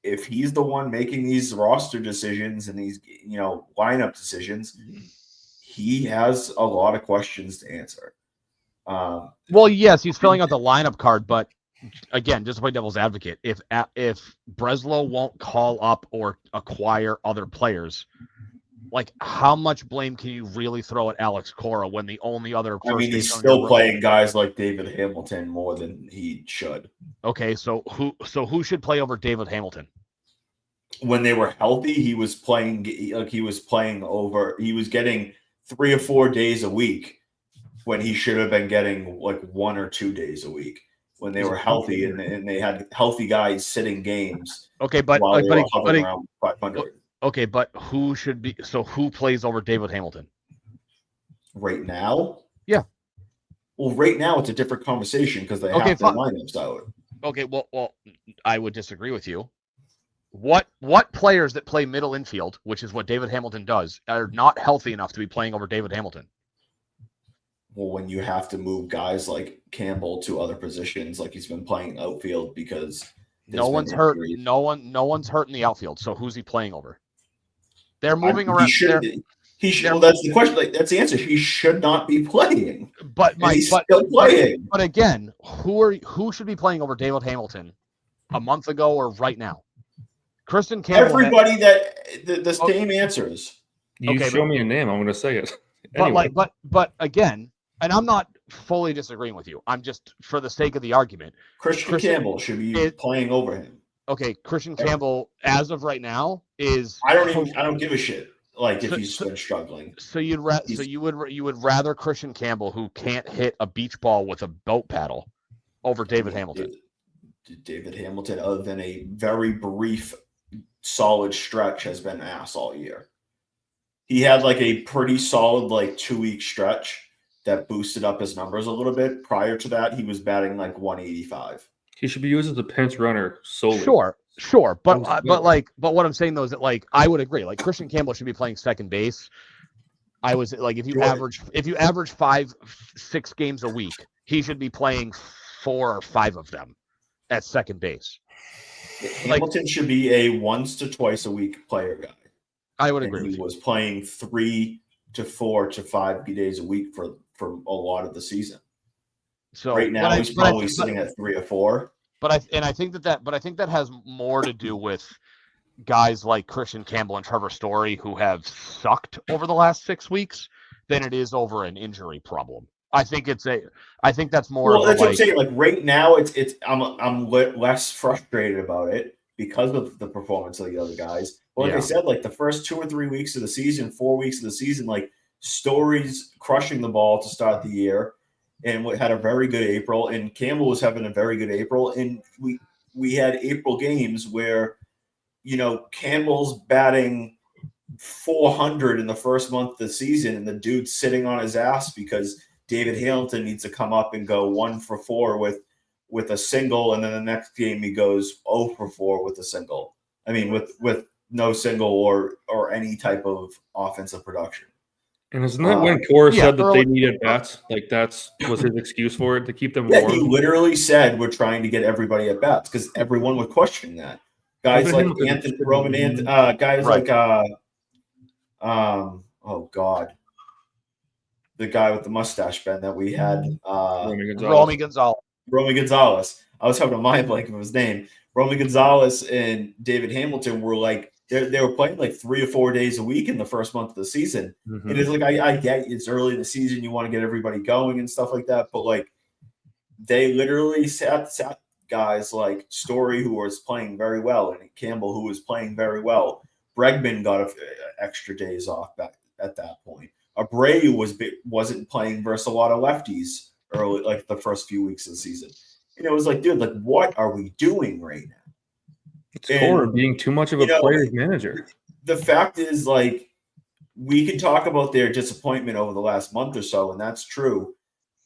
if he's the one making these roster decisions and these, lineup decisions, he has a lot of questions to answer. Well, yes, he's filling out the lineup card, but again, just to play devil's advocate, if Breslow won't call up or acquire other players, like, how much blame can you really throw at Alex Cora when the only other first he's baseman still playing guys like David Hamilton more than he should. Okay, so who should play over David Hamilton? When they were healthy, he was playing over. He was getting 3 or 4 days a week when he should have been getting like 1 or 2 days a week when they were healthy and they had healthy guys sitting games. Okay, but while they were hovering around 500. Okay, but who plays over David Hamilton Right now? Yeah. Well, right now it's a different conversation because they have their lineups out. Okay, well, I would disagree with you. What players that play middle infield, which is what David Hamilton does, are not healthy enough to be playing over David Hamilton? Well, when you have to move guys like Campbell to other positions, like he's been playing outfield because no one's hurt. No one's hurt in the outfield. So who's he playing over? They're moving around. He should. Well, that's the question. Like, that's the answer. He should not be playing. But still playing. But again, who should be playing over David Hamilton a month ago or right now? Christian Campbell. Everybody the same answers. You show me a name, I'm going to say it. Anyway. But again, and I'm not fully disagreeing with you. I'm just, for the sake of the argument, Christian Campbell should be playing over him. Okay, Christian Campbell, as of right now, is. I don't give a shit. Like, if he's been struggling. So you would rather Christian Campbell, who can't hit a beach ball with a boat paddle, over David Hamilton? David Hamilton, other than a very brief, solid stretch, has been ass all year. He had like a pretty solid 2-week stretch that boosted up his numbers a little bit. Prior to that, he was batting like 185. He should be used as a pinch runner solely. Sure, but what I'm saying though is that I would agree. Like, Christian Campbell should be playing second base. I was like, if you average 5-6 games a week, he should be playing 4 or 5 of them at second base. Hamilton should be a once to twice a week player guy. I would agree. He was playing 3 to 4 to 5 days a week for a lot of the season. So right now he's probably sitting at 3 or 4. But I think that has more to do with guys like Christian Campbell and Trevor Story, who have sucked over the last 6 weeks, than it is over an injury problem. I think that's more. Well, that's what I'm saying. Like, right now, I'm less frustrated about it because of the performance of the other guys. But like I said, like the first 2 or 3 weeks of the season, 4 weeks of the season, like Story's crushing the ball to start the year, and had a very good April. And Campbell was having a very good April, and we had April games where, Campbell's batting 400 in the first month of the season, and the dude's sitting on his ass because David Hamilton needs to come up and go 1 for 4 with a single, and then the next game he goes 0 for 4 with a single. I mean, with no single or any type of offensive production. And isn't that when Cora said that they needed bats? Like, was his excuse for it, to keep them warm? He literally said we're trying to get everybody at bats because everyone was questioning that. Guys like Anthony Roman, guys like oh God, the guy with the mustache, Ben, that we had, Romy Gonzalez. I was having a mind blank of his name. Romy Gonzalez and David Hamilton were like, they were playing like 3 or 4 days a week in the first month of the season. Mm-hmm. And it's like, I get it's early in the season, you want to get everybody going and stuff like that, but like they literally sat guys like Story, who was playing very well, and Campbell, who was playing very well. Bregman got extra days off back at that point. Abreu wasn't playing versus a lot of lefties early, like the first few weeks of the season. And it was like, dude, like, what are we doing right now? It's Cora being too much of a player's manager. The fact is, like, we can talk about their disappointment over the last month or so, and that's true.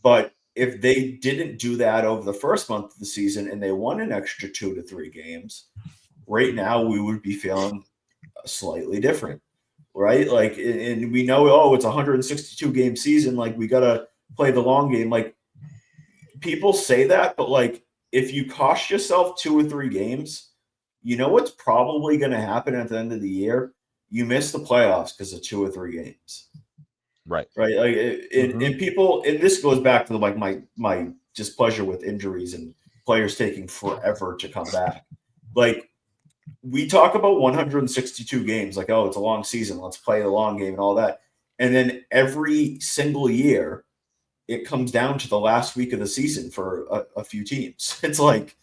But if they didn't do that over the first month of the season and they won an extra 2 to 3 games, right now we would be feeling slightly different, right? Like, and we know, oh, it's a 162 game season. Like, we got to play the long game. Like, people say that, but like, if you cost yourself 2 or 3 games, you know what's probably going to happen at the end of the year? You miss the playoffs because of 2 or 3 games. Right. Like, and people, and this goes back to like my displeasure with injuries and players taking forever to come back. Like, we talk about 162 games, like, oh, it's a long season, let's play the long game and all that. And then every single year, it comes down to the last week of the season for a few teams. It's like,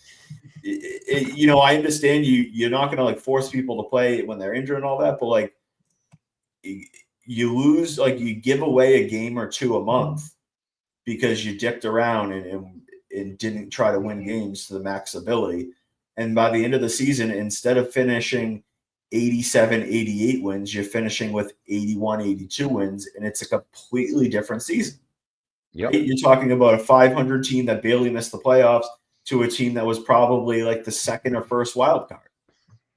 you know, I understand you're not going to like force people to play when they're injured and all that, but like, you lose, like, you give away a game or 2 a month because you dicked around and didn't try to win games to the max ability. And by the end of the season, instead of finishing 87, 88 wins, you're finishing with 81, 82 wins, and it's a completely different season. Yep. Right? You're talking about a 500 team that barely missed the playoffs to a team that was probably like the second or first wild card.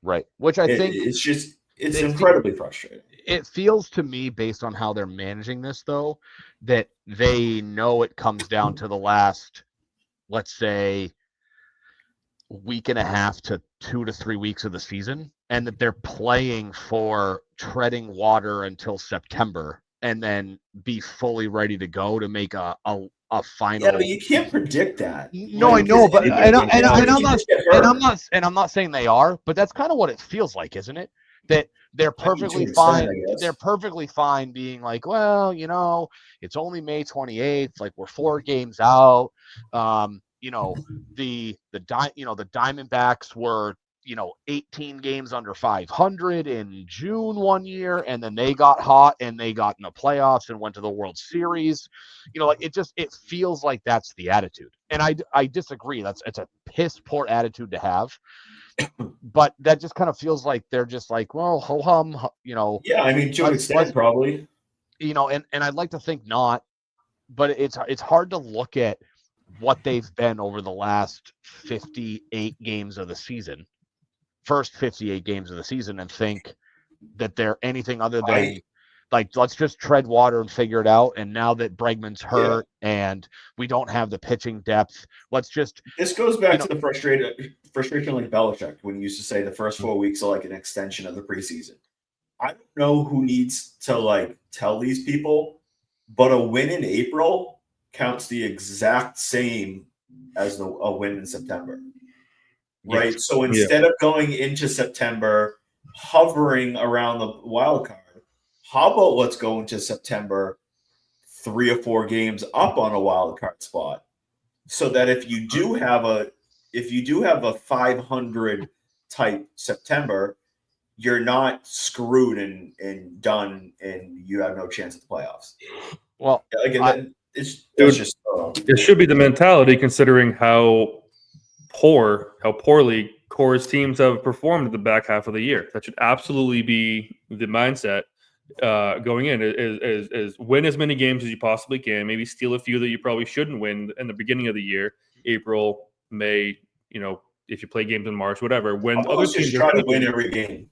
Right. Which I think it's incredibly frustrating. It feels to me, based on how they're managing this, though, that they know it comes down to the last, let's say, week and a half to 2 to 3 weeks of the season, and that they're playing for treading water until September and then be fully ready to go to make a final. Yeah, but you can't predict that. No, I know, but I'm not saying they are, but that's kind of what it feels like, isn't it? That they're perfectly fine. They're perfectly fine being like, well, you know, it's only May 28th. Like, we're 4 games out. You know, the Diamondbacks were, you know, 18 games under 500 in June one year, and then they got hot and they got in the playoffs and went to the World Series. You know, like, it feels like that's the attitude, and I disagree. It's a piss poor attitude to have. But that just kind of feels like they're just like, well, ho hum, you know. Yeah, I mean, to an extent, probably. You know, and I'd like to think not, but it's hard to look at what they've been over the last 58 games of the season, first 58 games of the season, and think that they're anything other than like, let's just tread water and figure it out. And now that Bregman's hurt and we don't have the pitching depth, let's just. This goes back to the frustration like Belichick when he used to say the first 4 weeks are like an extension of the preseason. I don't know who needs to like tell these people, but a win in April counts the exact same as a win in September. Right? Yes. So instead of going into September hovering around the wild card, how about let's go into September 3 or 4 games up on a wild card spot, so that if you do have a 500 type September, you're not screwed and done, and you have no chance at the playoffs. Well, again, it should be the mentality, considering how poorly Cora's teams have performed at the back half of the year. That should absolutely be the mindset. Going in is win as many games as you possibly can. Maybe steal a few that you probably shouldn't win in the beginning of the year, April, May. You know, if you play games in March, whatever. When other teams try to win every game,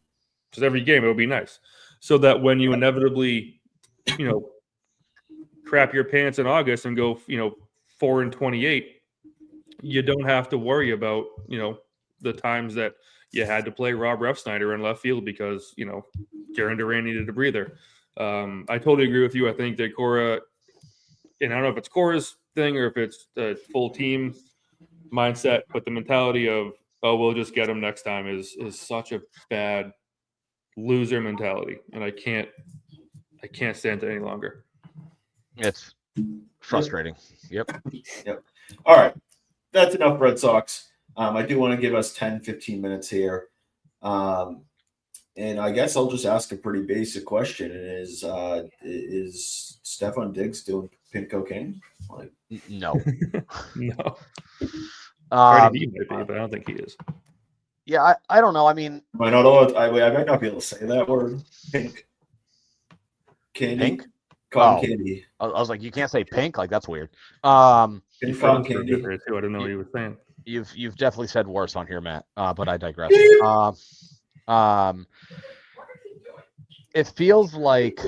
just every game, it would be nice, so that when you inevitably, you know, crap your pants in August and go, you know, 4-28, you don't have to worry about, you know, the times that you had to play Rob Refsnyder in left field because, you know, Jarren Duran needed a breather. I totally agree with you. I think that Cora, and I don't know if it's Cora's thing or if it's the full team mindset, but the mentality of, oh, we'll just get him next time is such a bad loser mentality, and I can't stand it any longer. It's frustrating. Yep. All right. That's enough Red Sox. I do want to give us 10, 15 minutes here. And I guess I'll just ask a pretty basic question. Is Stephon Diggs doing pink cocaine? Like, No. No. Um, Cardi B might be, but I don't think he is. yeah, I don't know. I mean, I might not be able to say that word. Pink candy. Pink? Cotton Oh. candy. I was like, you can't say pink? Like, that's weird. Pink cotton candy. Too. I didn't know what he was saying. You've definitely said worse on here, Matt. But I digress. It feels like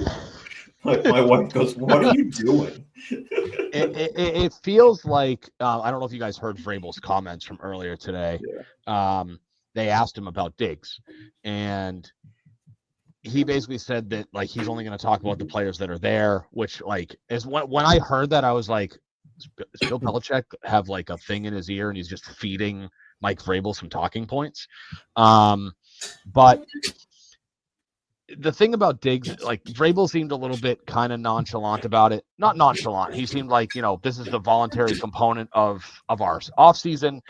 My wife goes, "What are you doing?" it feels like I don't know if you guys heard Vrabel's comments from earlier today. Yeah. They asked him about Diggs, and he basically said that like he's only going to talk about the players that are there, which like is when I heard that I was like, does Bill Belichick have like a thing in his ear and he's just feeding Mike Vrabel some talking points? But the thing about Diggs, like Vrabel seemed a little bit kind of nonchalant about it. Not nonchalant. He seemed like, this is the voluntary component of our offseason.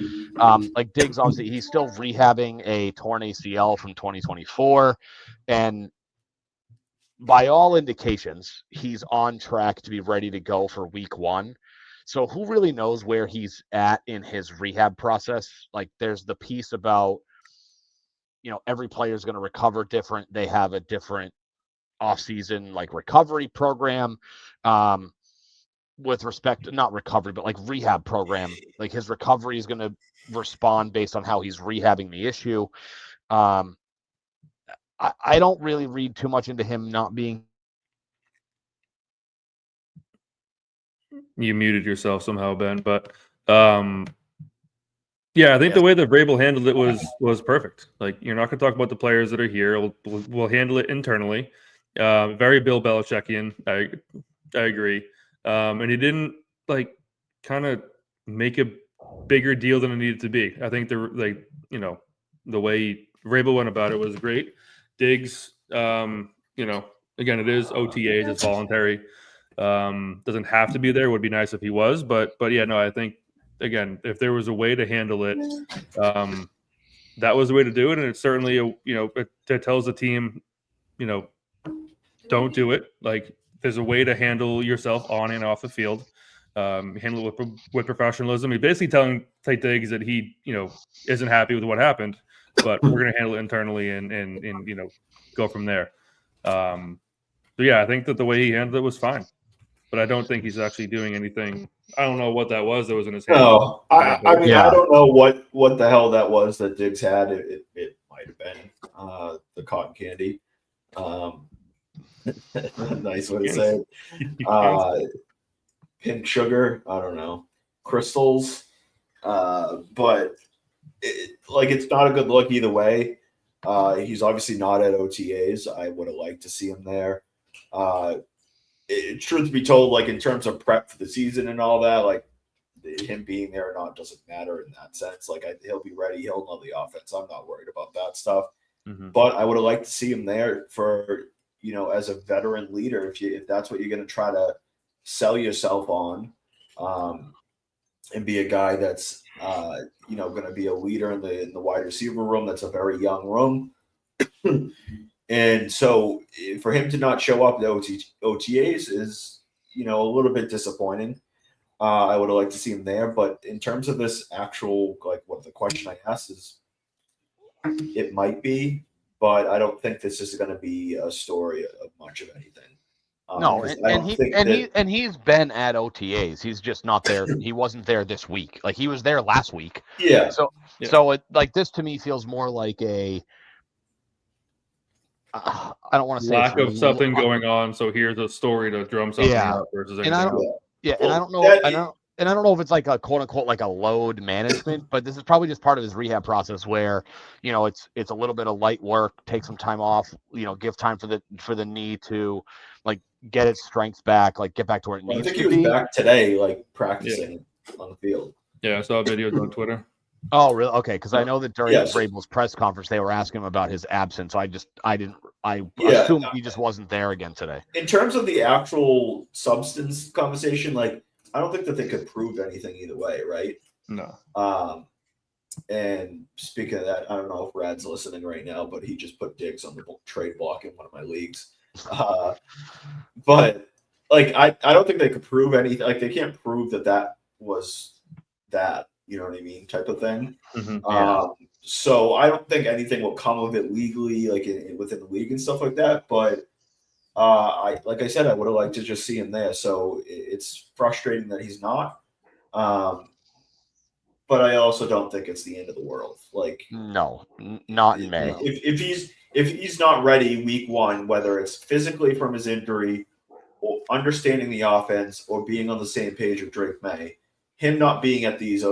Like Diggs, obviously, he's still rehabbing a torn ACL from 2024. And by all indications, he's on track to be ready to go for week 1. So who really knows where he's at in his rehab process? Like there's the piece about, every player is going to recover different. They have a different off-season like recovery program with respect, not recovery, but like rehab program. Like his recovery is going to respond based on how he's rehabbing the issue. I don't really read too much into him not being. You muted yourself somehow, Ben, but yeah, I think the way that Vrabel handled it was perfect. Like, you're not going to talk about the players that are here. We'll handle it internally. Very Bill Belichickian. I agree. And he didn't like kind of make a bigger deal than it needed to be. I think the way Vrabel went about it was great. Diggs, again, it is OTAs. It's voluntary. Doesn't have to be there. Would be nice if he was, but yeah, no, I think. Again, if there was a way to handle it, that was the way to do it. And it's certainly, it tells the team, don't do it. Like there's a way to handle yourself on and off the field. Handle it with professionalism. He's basically telling Diggs that he, isn't happy with what happened, but we're going to handle it internally and go from there. So yeah, I think that the way he handled it was fine, but I don't think he's actually doing anything. I don't know what that was in his hand. No, I mean, Yeah. I don't know what the hell that was that Diggs had. It might have been the cotton candy. Nice way to say it. Pink sugar. I don't know. Crystals. But it's not a good look either way. He's obviously not at OTAs. I would have liked to see him there. Truth be told, like in terms of prep for the season and all that, like him being there or not doesn't matter in that sense. Like he'll be ready. He'll know the offense. I'm not worried about that stuff. Mm-hmm. But I would have liked to see him there for, as a veteran leader, if that's what you're going to try to sell yourself on, and be a guy that's, going to be a leader in the wide receiver room. That's a very young room. And so for him to not show up at OTAs is, a little bit disappointing. I would have liked to see him there. But in terms of this actual, like what the question I asked is, it might be, but I don't think this is going to be a story of much of anything. No, and he's been at OTAs. He's just not there. He wasn't there this week. Like he was there last week. Yeah. So it like this to me feels more like a. I don't want to say lack of something going on. So here's a story to drum something up versus anything else. And I don't know. I don't know if it's like a quote unquote like a load management, but this is probably just part of his rehab process where, it's a little bit of light work, take some time off, give time for the knee to like get its strength back, like get back to where it needs to be. I think he was back today, like practicing on the field. Yeah, I saw videos on Twitter. Oh, really? Okay, because I know that during Vrabel's press conference, they were asking him about his absence. So I assumed he just wasn't there again today. In terms of the actual substance conversation, like I don't think that they could prove anything either way, right? No. And speaking of that, I don't know if Rad's listening right now, but he just put Diggs on the trade block in one of my leagues. But like, I don't think they could prove anything. Like, they can't prove that was that, you know what I mean, type of thing. Mhm. So I don't think anything will come of it legally, like within the league and stuff like that. But like I said, I would have liked to just see him there. So it's frustrating that he's not. But I also don't think it's the end of the world. Like, No, not in May. if he's not ready week one, whether it's physically from his injury or understanding the offense or being on the same page with Drake May, him not being at these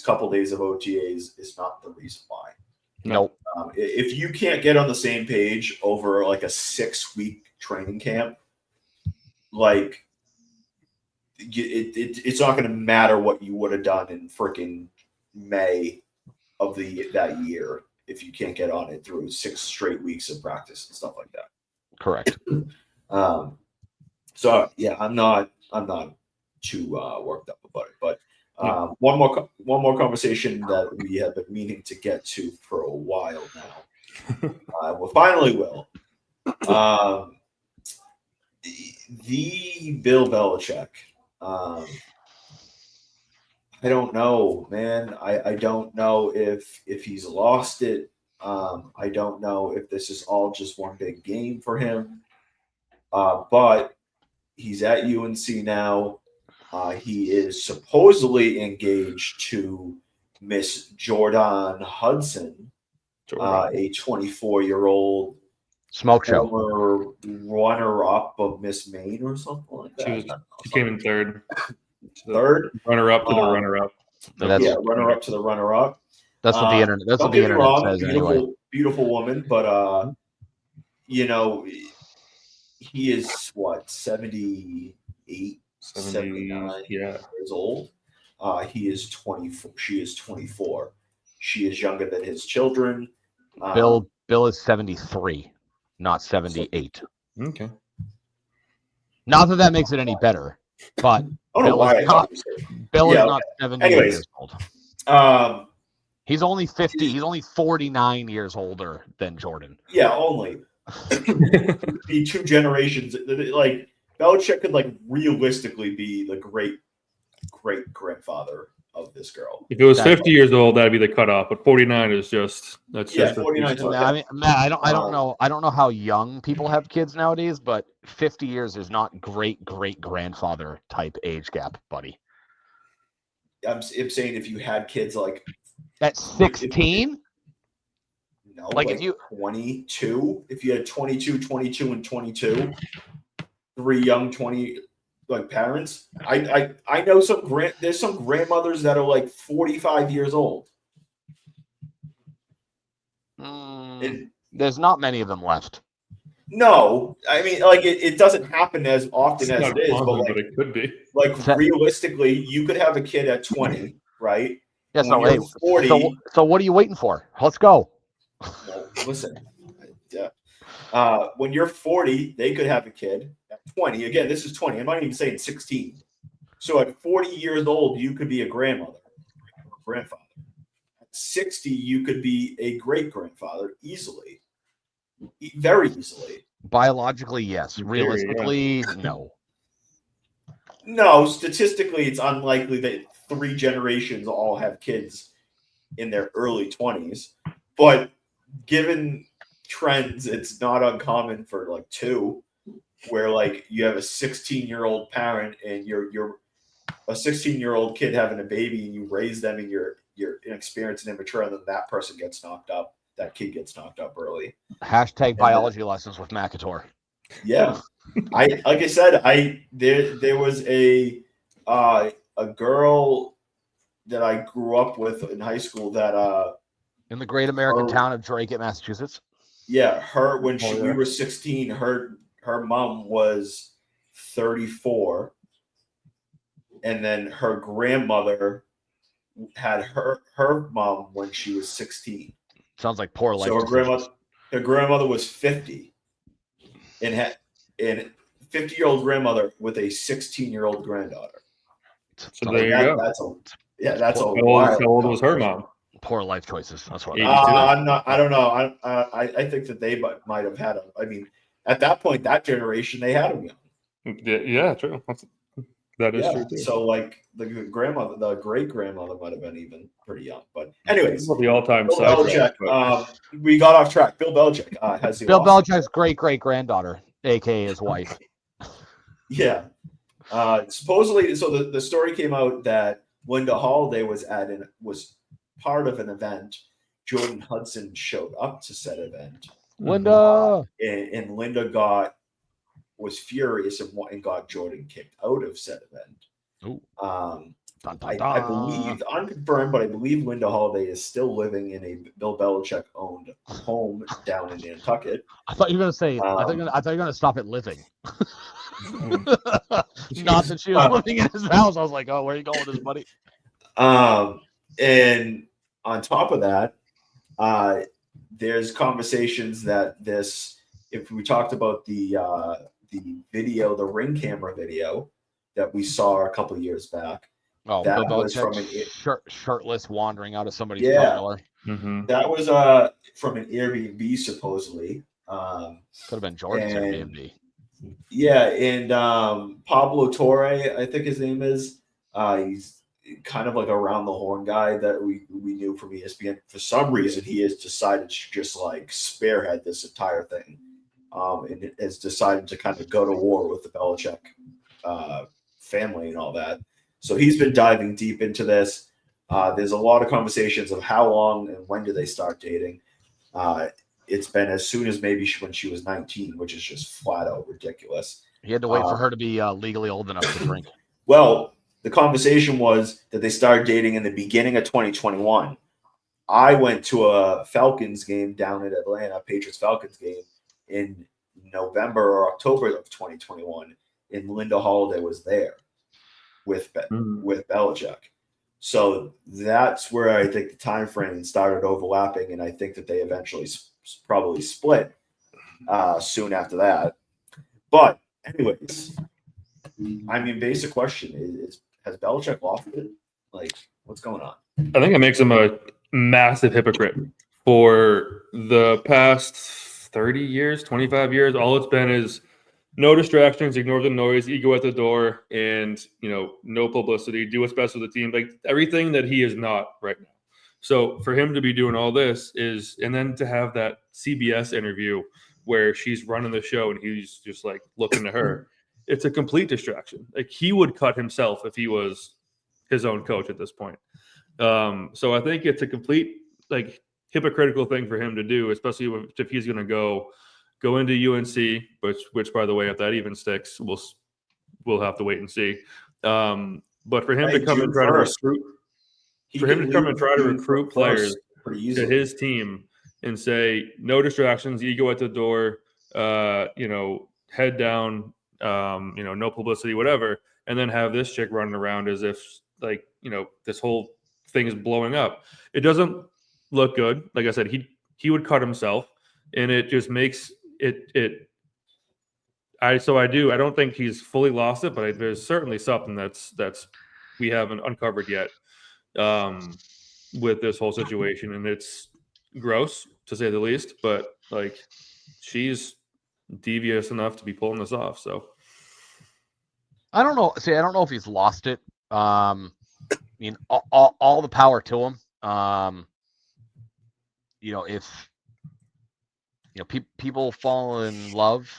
couple days of OTAs is not the reason why. Nope. If you can't get on the same page over like a 6-week training camp, like it's not going to matter what you would have done in freaking May of that year if you can't get on it through 6 straight weeks of practice and stuff like that. Correct. So yeah, I'm not too worked up about it. But one more conversation that we have been meaning to get to for a while now. We finally will. The Bill Belichick. I don't know, man. I don't know if he's lost it. I don't know if this is all just one big game for him. But he's at UNC now. He is supposedly engaged to Miss Jordan Hudson, a 24-year-old Smoke show. runner-up of Miss Maine or something like that. She came in third. Third? Runner-up to the runner-up. Runner-up to the runner-up. That's what the internet. That's what the internet says anyway. Beautiful woman, but you know, he is what 78, 79 years old. He is 24. She is 24. She is younger than his children. Bill is 73, not 78. Okay. Not that makes it any better, but Bill is not 70 years old. He's only 50. He's only 49 years older than Jordan. Yeah, only. Be 2 generations. Like, Belichick could like realistically be the great grandfather of this girl. If it was 50 years old, that'd be the cutoff. But 49 is just 49. I mean, Matt, I don't know. I don't know how young people have kids nowadays, but 50 years is not great grandfather type age gap, buddy. I'm saying if you had kids like at 16. No, like if you 22, if you had 22, and 22, 3 young 20 like parents. I know there's some grandmothers that are like 45 years old. There's not many of them left. No, I mean, like it doesn't happen as often as it is, but it could be. Like realistically, you could have a kid at 20, right? Yeah. So hey, 40. So what are you waiting for? Let's go. No, listen. Yeah. When you're 40, they could have a kid. At 20, again, this is 20. I'm not even saying 16. So at 40 years old, you could be a grandmother, or grandfather. At 60, you could be a great grandfather easily, very easily. Biologically, yes. Realistically, no. No, statistically, it's unlikely that 3 generations all have kids in their early 20s. But given trends, it's not uncommon for like 2, where like you have a 16-year-old parent and you're a 16-year-old kid having a baby and you raise them and you're inexperienced and immature, and then that person gets knocked up. That kid gets knocked up early. # biology lessons with McAtor. Yeah. Like I said, there was a girl that I grew up with in high school that in the great American town of Drake, Massachusetts. Yeah, when we were 16, her mom was 34, and then her grandmother had her mom when she was 16. Sounds like poor life. So her grandmother was 50, and had 50-year-old grandmother with a 16-year-old granddaughter. So there you go. That's a How old was her mom? poor life choices. That's what. I'm not. I don't know. I think that they might have had. I mean, at that point, that generation, they had him young. Yeah, true. That is true too. So like the grandmother, the great grandmother might have been even pretty young. But anyways, the all-time Bill Belichick. We got off track. Bill Belichick has Bill Belichick's great granddaughter, aka his wife. Yeah. Supposedly, so the story came out that Linda Holiday was part of an event. Jordan Hudson showed up to said event. Linda And Linda was furious and got Jordan kicked out of said event. I believe, unconfirmed, but I believe Linda Holiday is still living in a Bill Belichick owned home down in Nantucket. I thought you were going to say. I thought you were going to stop at living. Not that she was living in his house. I was like, oh, where are you going with this, buddy? And on top of that, there's conversations that if we talked about the video, the ring camera video that we saw a couple of years back. Oh, that Bill was from shirtless wandering out of somebody's trailer. That was from an Airbnb supposedly. Could have been Jordan's Airbnb. Yeah, and Pablo Torre, I think his name is. He's kind of like a around the horn guy that we knew from ESPN. For some reason, he has decided to just like spearhead this entire thing, and has decided to kind of go to war with the Belichick family and all that. So he's been diving deep into this. There's a lot of conversations of how long and when do they start dating. It's been as soon as maybe when she was 19, which is just flat out ridiculous. He had to wait for her to be legally old enough to drink. Well, the conversation was that they started dating in the beginning of 2021. I went to a Falcons game down in Atlanta, Patriots-Falcons game in November or October of 2021, and Linda Holiday was there with Belichick. So that's where I think the time frame started overlapping, and I think that they eventually probably split soon after that. But anyways, I mean, basic question is has Belichick lost it? Like, what's going on? I think it makes him a massive hypocrite. For the past 30 years, 25 years, all it's been is no distractions, ignore the noise, ego at the door, and no publicity, do what's best for the team. Like everything that he is not right now. So for him to be doing all this and then to have that CBS interview where she's running the show and he's just like looking at her, it's a complete distraction. Like he would cut himself if he was his own coach at this point. So I think it's a complete like hypocritical thing for him to do, especially if he's going to go into UNC, which by the way, if that even sticks, we'll have to wait and see. But for him to come and try to recruit, players to his team and say no distractions, ego at the door, head down, no publicity, whatever, and then have this chick running around as if like this whole thing is blowing up. It doesn't look good. Like I said, he would cut himself, and it just makes it. I don't think he's fully lost it, but there's certainly something that's we haven't uncovered yet with this whole situation, and it's gross to say the least. But like, she's devious enough to be pulling this off. So I don't know. See, I don't know if he's lost it. I mean, all the power to him. If people fall in love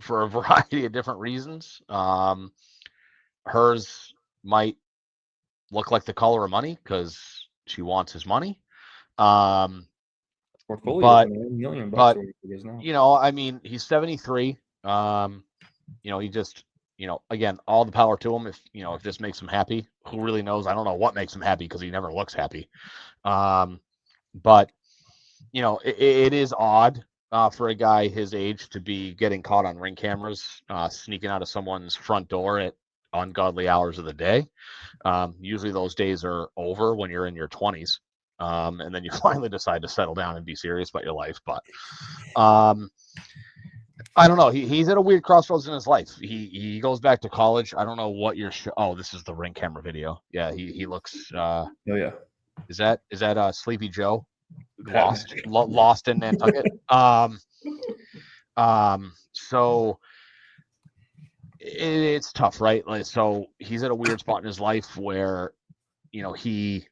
for a variety of different reasons. Hers might look like the color of money because she wants his money. Portfolio $1 million. I mean, he's 73. He just, again, all the power to him. If this makes him happy, who really knows? I don't know what makes him happy because he never looks happy. But it is odd for a guy his age to be getting caught on ring cameras, sneaking out of someone's front door at ungodly hours of the day. Usually those days are over when you're in your 20s. And then you finally decide to settle down and be serious about your life. But I don't know. He's at a weird crossroads in his life. He goes back to college. I don't know what this is the ring camera video. Yeah, he looks. Oh yeah. Is that Sleepy Joe? Pat Lost in Nantucket. So it's tough, right? Like, so he's at a weird spot in his life where, you know, he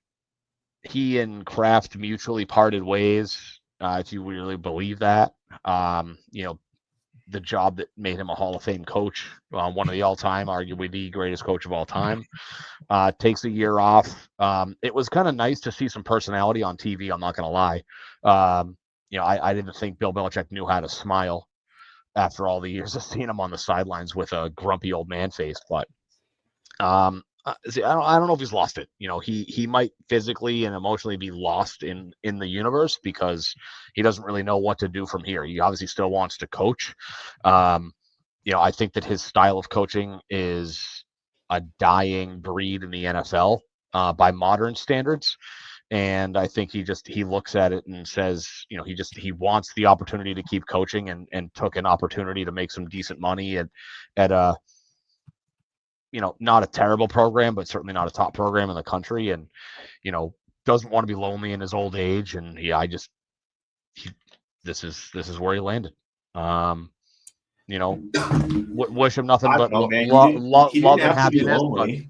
and Kraft mutually parted ways. If you really believe that, you know, the job that made him a Hall of Fame coach, one of the all-time, arguably the greatest coach of all time, takes a year off. It was kind of nice to see some personality on TV. I'm not going to lie. You know, I didn't think Bill Belichick knew how to smile after all the years of seeing him on the sidelines with a grumpy old man face. But see, I don't know if he's lost it. You know, he might physically and emotionally be lost in the universe because he doesn't really know what to do from here. He obviously still wants to coach. You know, I think that his style of coaching is a dying breed in the NFL by modern standards. And I think he looks at it and says, you know, he wants the opportunity to keep coaching and took an opportunity to make some decent money at a, you know, not a terrible program, but certainly not a top program in the country. And, you know, doesn't want to be lonely in his old age. And this is where he landed. You know, wish him nothing but know, man. love He didn't and have to be happiness. lonely. But,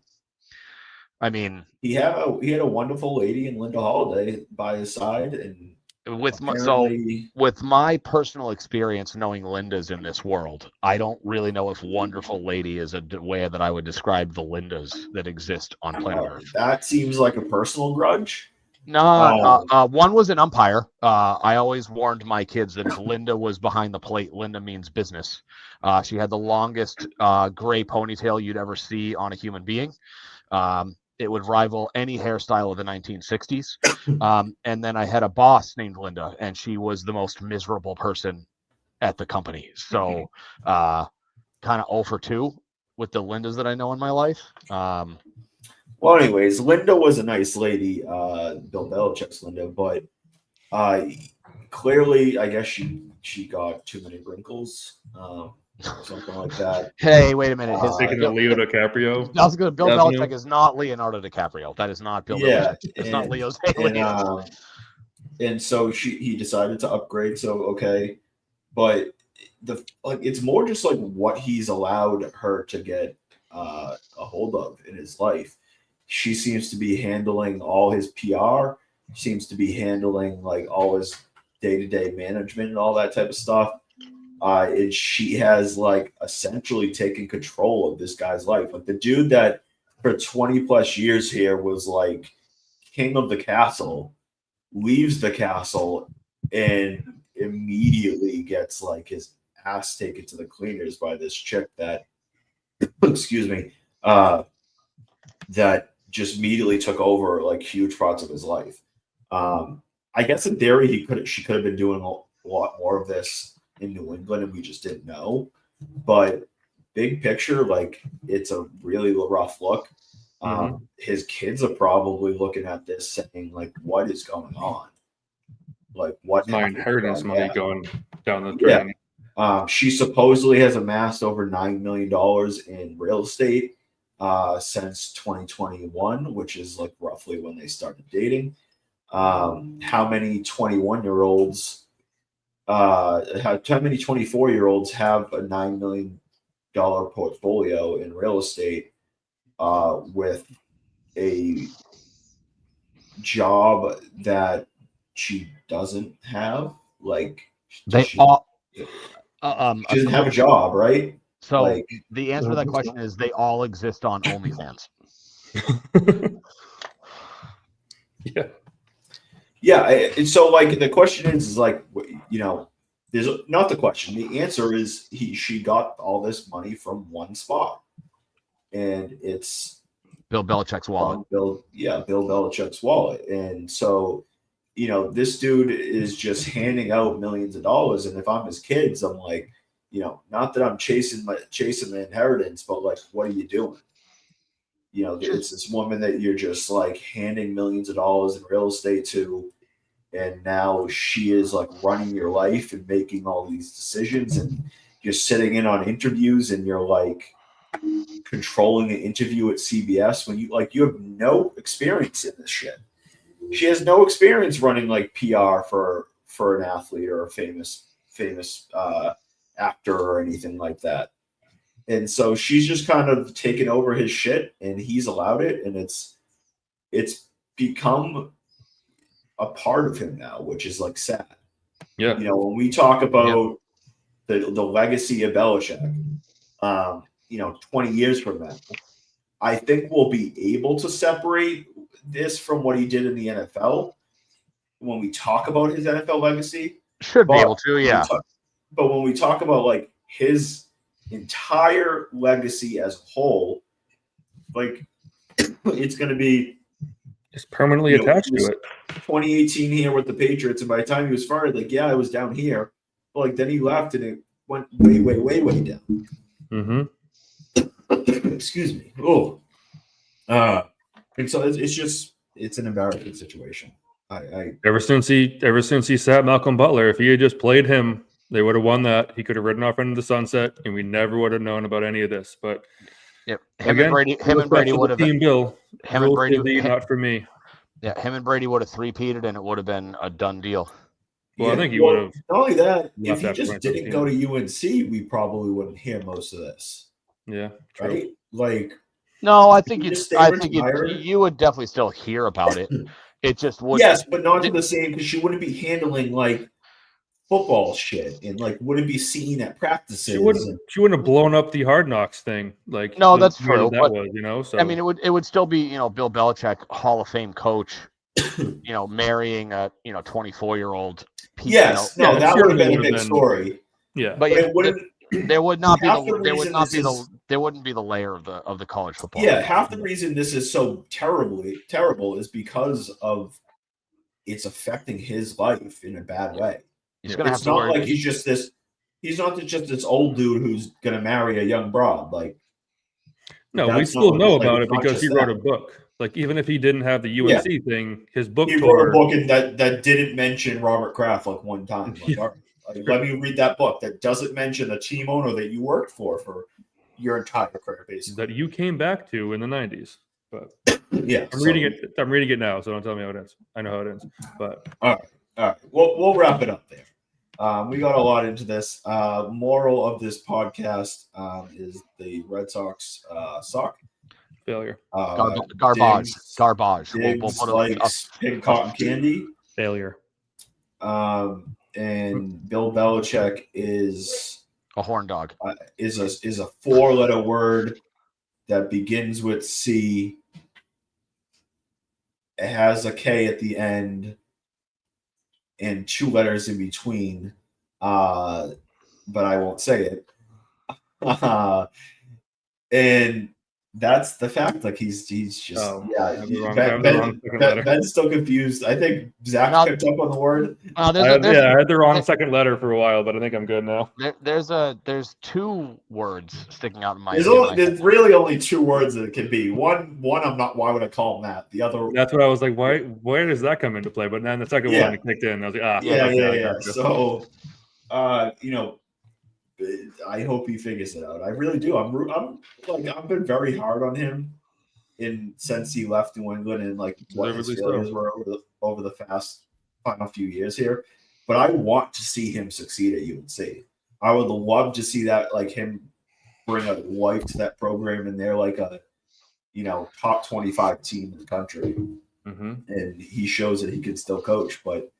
I mean, he had a wonderful lady in Linda Holiday by his side, and with my personal experience knowing Linda's in this world, I don't really know if wonderful lady is a way that I would describe the Lindas that exist on planet Earth. That seems like a personal grudge. No, one was an umpire. I always warned my kids that if Linda was behind the plate, Linda means business. She had the longest gray ponytail you'd ever see on a human being. It would rival any hairstyle of the 1960s. And then I had a boss named Linda, and she was the most miserable person at the company. So kind of 0 for 2 with the Lindas that I know in my life. Well, anyways, Linda was a nice lady, Bill Belichick's Linda, but clearly, I guess she got too many wrinkles, or something like that. Hey, wait a minute. Thinking of Leo DiCaprio. I was good. Bill Belichick is not Leonardo DiCaprio. That is not Bill Belichick. It's not Leo's. And so he decided to upgrade. So okay, but it's more just like what he's allowed her to get a hold of in his life. She seems to be handling all his PR. Seems to be handling like all his day-to-day management and all that type of stuff. And she has like essentially taken control of this guy's life. Like the dude that for 20 plus years here was like king of the castle, leaves the castle and immediately gets like his ass taken to the cleaners by this chick that, excuse me, that just immediately took over like huge parts of his life. I guess in theory she could have been doing a lot more of this in New England and we just didn't know. But big picture, like it's a really rough look. His kids are probably looking at this saying, like, what is going on? Like, what my inheritance money going down the drain? Yeah. She supposedly has amassed over $9 million in real estate since 2021, which is like roughly when they started dating. How many 21-year-olds, how many 24-year-olds have a $9 million portfolio in real estate with a job that she doesn't have? Like, she doesn't have a job, right? So like, the answer to that question is they all exist on OnlyFans. Yeah. And so like the question is like, you know, there's not the question. The answer is she got all this money from one spot, and it's Bill Belichick's wallet. Bill Belichick's wallet. And so, you know, this dude is just handing out millions of dollars. And if I'm his kids, I'm like, you know, not that I'm chasing the inheritance, but like, what are you doing? You know, it's this woman that you're just like handing millions of dollars in real estate to, and now she is like running your life and making all these decisions, and you're sitting in on interviews and you're like controlling an interview at CBS when you have no experience in this shit. she has no experience running like PR for an athlete or a famous actor or anything like that. And so she's just kind of taken over his shit, and he's allowed it, and it's become a part of him now, which is like sad. Yeah. You know, when we talk about the legacy of Belichick, 20 years from now, I think we'll be able to separate this from what he did in the NFL when we talk about his NFL legacy. Should be able to, yeah. But when we talk about like his entire legacy as a whole, like it's going to be just permanently attached to it. 2018 here with the Patriots, and by the time he was fired, like, yeah, I was down here, but like then he left and it went way, way, way, way down. Mm-hmm. Excuse me. Oh, and so it's an embarrassing situation. Ever since he sat Malcolm Butler, if he had just played him, they would have won that. He could have ridden off into the sunset, and we never would have known about any of this. But him again, and Brady would have team Bill. Him and Brady, not for me. Yeah, him and Brady would have three-peated, and it would have been a done deal. Well, I think he would have. Not only that, if he just didn't go to UNC, we probably wouldn't hear most of this. Yeah, true. Right? Like, no, I think you would definitely still hear about it. It just would. Yes, but not to the same, because she wouldn't be handling like football shit and like wouldn't be seen at practices. She wouldn't have blown up the Hard Knocks thing. Like, no, that's true. That was, So I mean, it would still be Bill Belichick, Hall of Fame coach, marrying a 24-year-old. Yes, that would have been a big story. Yeah, but it wouldn't. There wouldn't be the layer of the college football. Yeah, half the reason this is so terrible is because of it's affecting his life in a bad way. He's gonna it's not like he's not just this old dude who's gonna marry a young broad. Like, no, we still know about it because he wrote a book. Like, even if he didn't have the UNC thing, his book he wrote a book that didn't mention Robert Kraft like one time. Like, let me read that book that doesn't mention a team owner that you worked for your entire career, basically. That you came back to in the 90s. But yeah, I'm reading it now, so don't tell me how it ends. I know how it ends. But all right. We'll wrap it up there. We got a lot into this. Moral of this podcast is the Red Sox suck. Failure. Garbage. Diggs likes pig cotton candy. Failure. And Bill Belichick is a horn dog. Is a 4-letter word that begins with C. It has a K at the end and 2 letters in between. But I won't say it. And that's the fact. Like he's just Ben's still confused. I think Zach picked up on the word. I had the wrong second letter for a while, but I think I'm good now. There's 2 words sticking out in my. There's really only 2 words that it can be. One I'm not. Why would I call him that? The other. That's what I was like. Where does that come into play? But then the second one kicked in. I was like, yeah. So, I hope he figures it out. I really do. I've been very hard on him since he left New England and like what his failures were over the final few years here. But I want to see him succeed at UNC. I would love to see that, like him bring a life to that program, and they're like a top 25 team in the country. Mm-hmm. And he shows that he can still coach, but.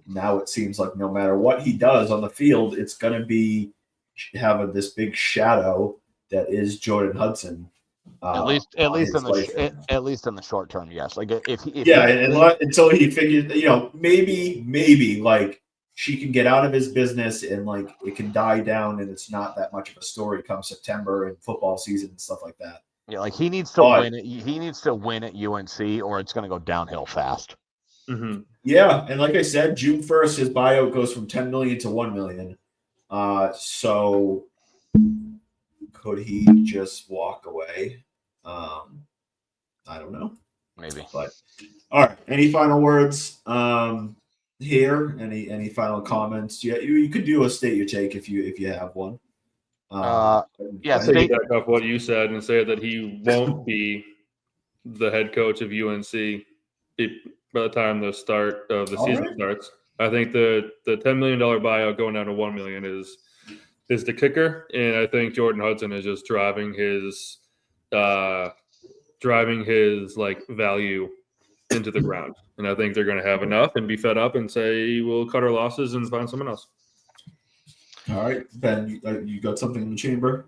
Now it seems like no matter what he does on the field, it's going to be having this big shadow that is Jordan Hudson. At least in the short term, yes. Like until he figures, maybe like she can get out of his business and like it can die down and it's not that much of a story come September and football season and stuff like that. Yeah, like he needs to win it. He needs to win at UNC, or it's going to go downhill fast. Mm-hmm. Yeah, and like I said, June 1st, his buyout goes from $10 million to $1 million. So could he just walk away? I don't know. Maybe. But all right. Any final words here? Any final comments? Yeah, you could do a state your take if you have one. Take back off what you said and say that he won't be the head coach of UNC. by the time the start of the All season right. starts. I think the $10 million buyout going down to $1 million is the kicker, and I think Jordan Hudson is just driving his like value into the ground, and I think they're going to have enough and be fed up and say we'll cut our losses and find someone else. All right, Ben, you got something in the chamber?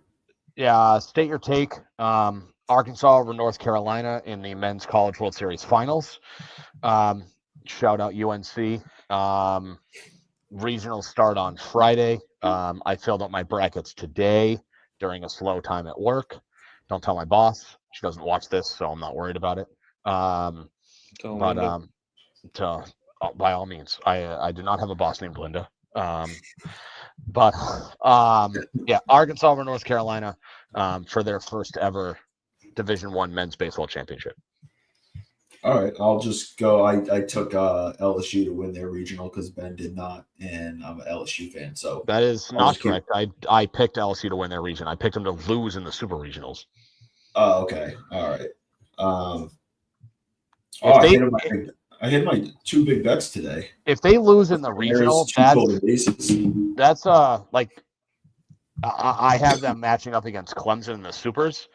Yeah, state your take. Arkansas over North Carolina in the Men's College World Series Finals. Shout out UNC. Regional start on Friday. I filled out my brackets today during a slow time at work. Don't tell my boss. She doesn't watch this, so I'm not worried about it. By all means, I do not have a boss named Linda. Yeah, Arkansas over North Carolina for their first ever Division I men's baseball championship. All right, I'll just go. I took LSU to win their regional because Ben did not, and I'm an LSU fan. So that is not correct. I picked LSU to win their region. I picked them to lose in the Super Regionals. Oh, okay. All right. I hit my two big bets today. If they lose in the regional, that's like I have them matching up against Clemson in the Supers,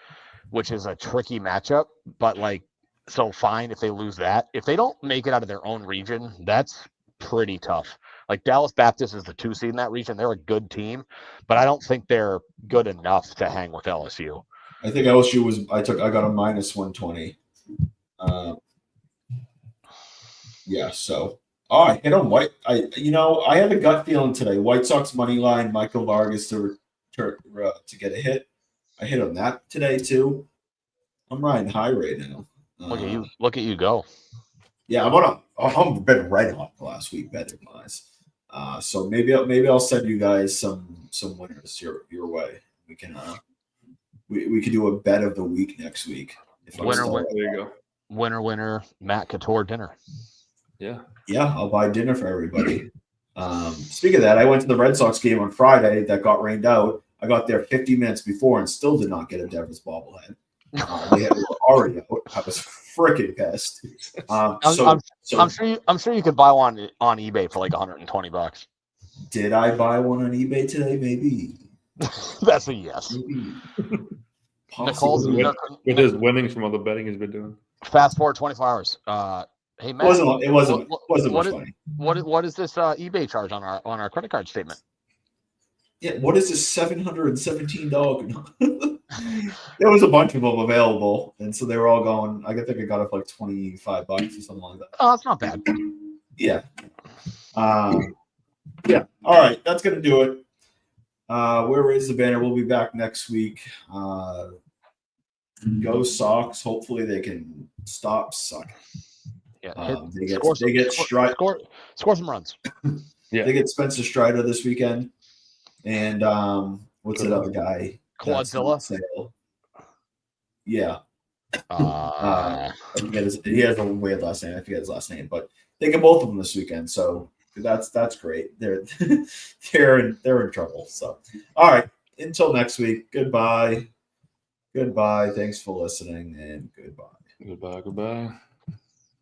which is a tricky matchup. But like, so fine if they lose that. If they don't make it out of their own region, that's pretty tough. Like Dallas Baptist is the 2 seed in that region. They're a good team, but I don't think they're good enough to hang with LSU. I think LSU was. I got a minus 120. Yeah. So, I hit on White. I had a gut feeling today. White Sox money line, Michael Vargas to get a hit. I hit on that today too. I'm riding high right now. Look at you go. Yeah, I'm been right off last week betting wise. So maybe I'll send you guys some winners your way. We can we could do a bet of the week next week. There you go. Winner, Matt Couture dinner. Yeah, I'll buy dinner for everybody. Speaking of that, I went to the Red Sox game on Friday that got rained out. I got there 50 minutes before and still did not get a Devers bobblehead. They were already out. I was freaking pissed. I'm sure you could buy one on eBay for like $120. Did I buy one on eBay today? Maybe. That's a yes. Maybe. With his winnings from all the betting he's been doing. Fast forward 24 hours. Hey Matt, it wasn't much money. What is this eBay charge on our credit card statement? Yeah, what is this $717? There was a bunch of them available, and so they were all going. I think I got it for like $25 or something like that. Oh, that's not bad. Yeah. Yeah. All right, that's gonna do it. Where is the banner? We'll be back next week. Go Sox. Hopefully they can stop sucking. Yeah, they get Strider. Score some runs. Yeah. They get Spencer Strider this weekend. And what's that other guy? Quadzilla. Yeah. I forget he has a weird last name. I forget his last name, but they get both of them this weekend. So that's great. They're in trouble. So all right. Until next week. Goodbye. Thanks for listening and goodbye. Goodbye.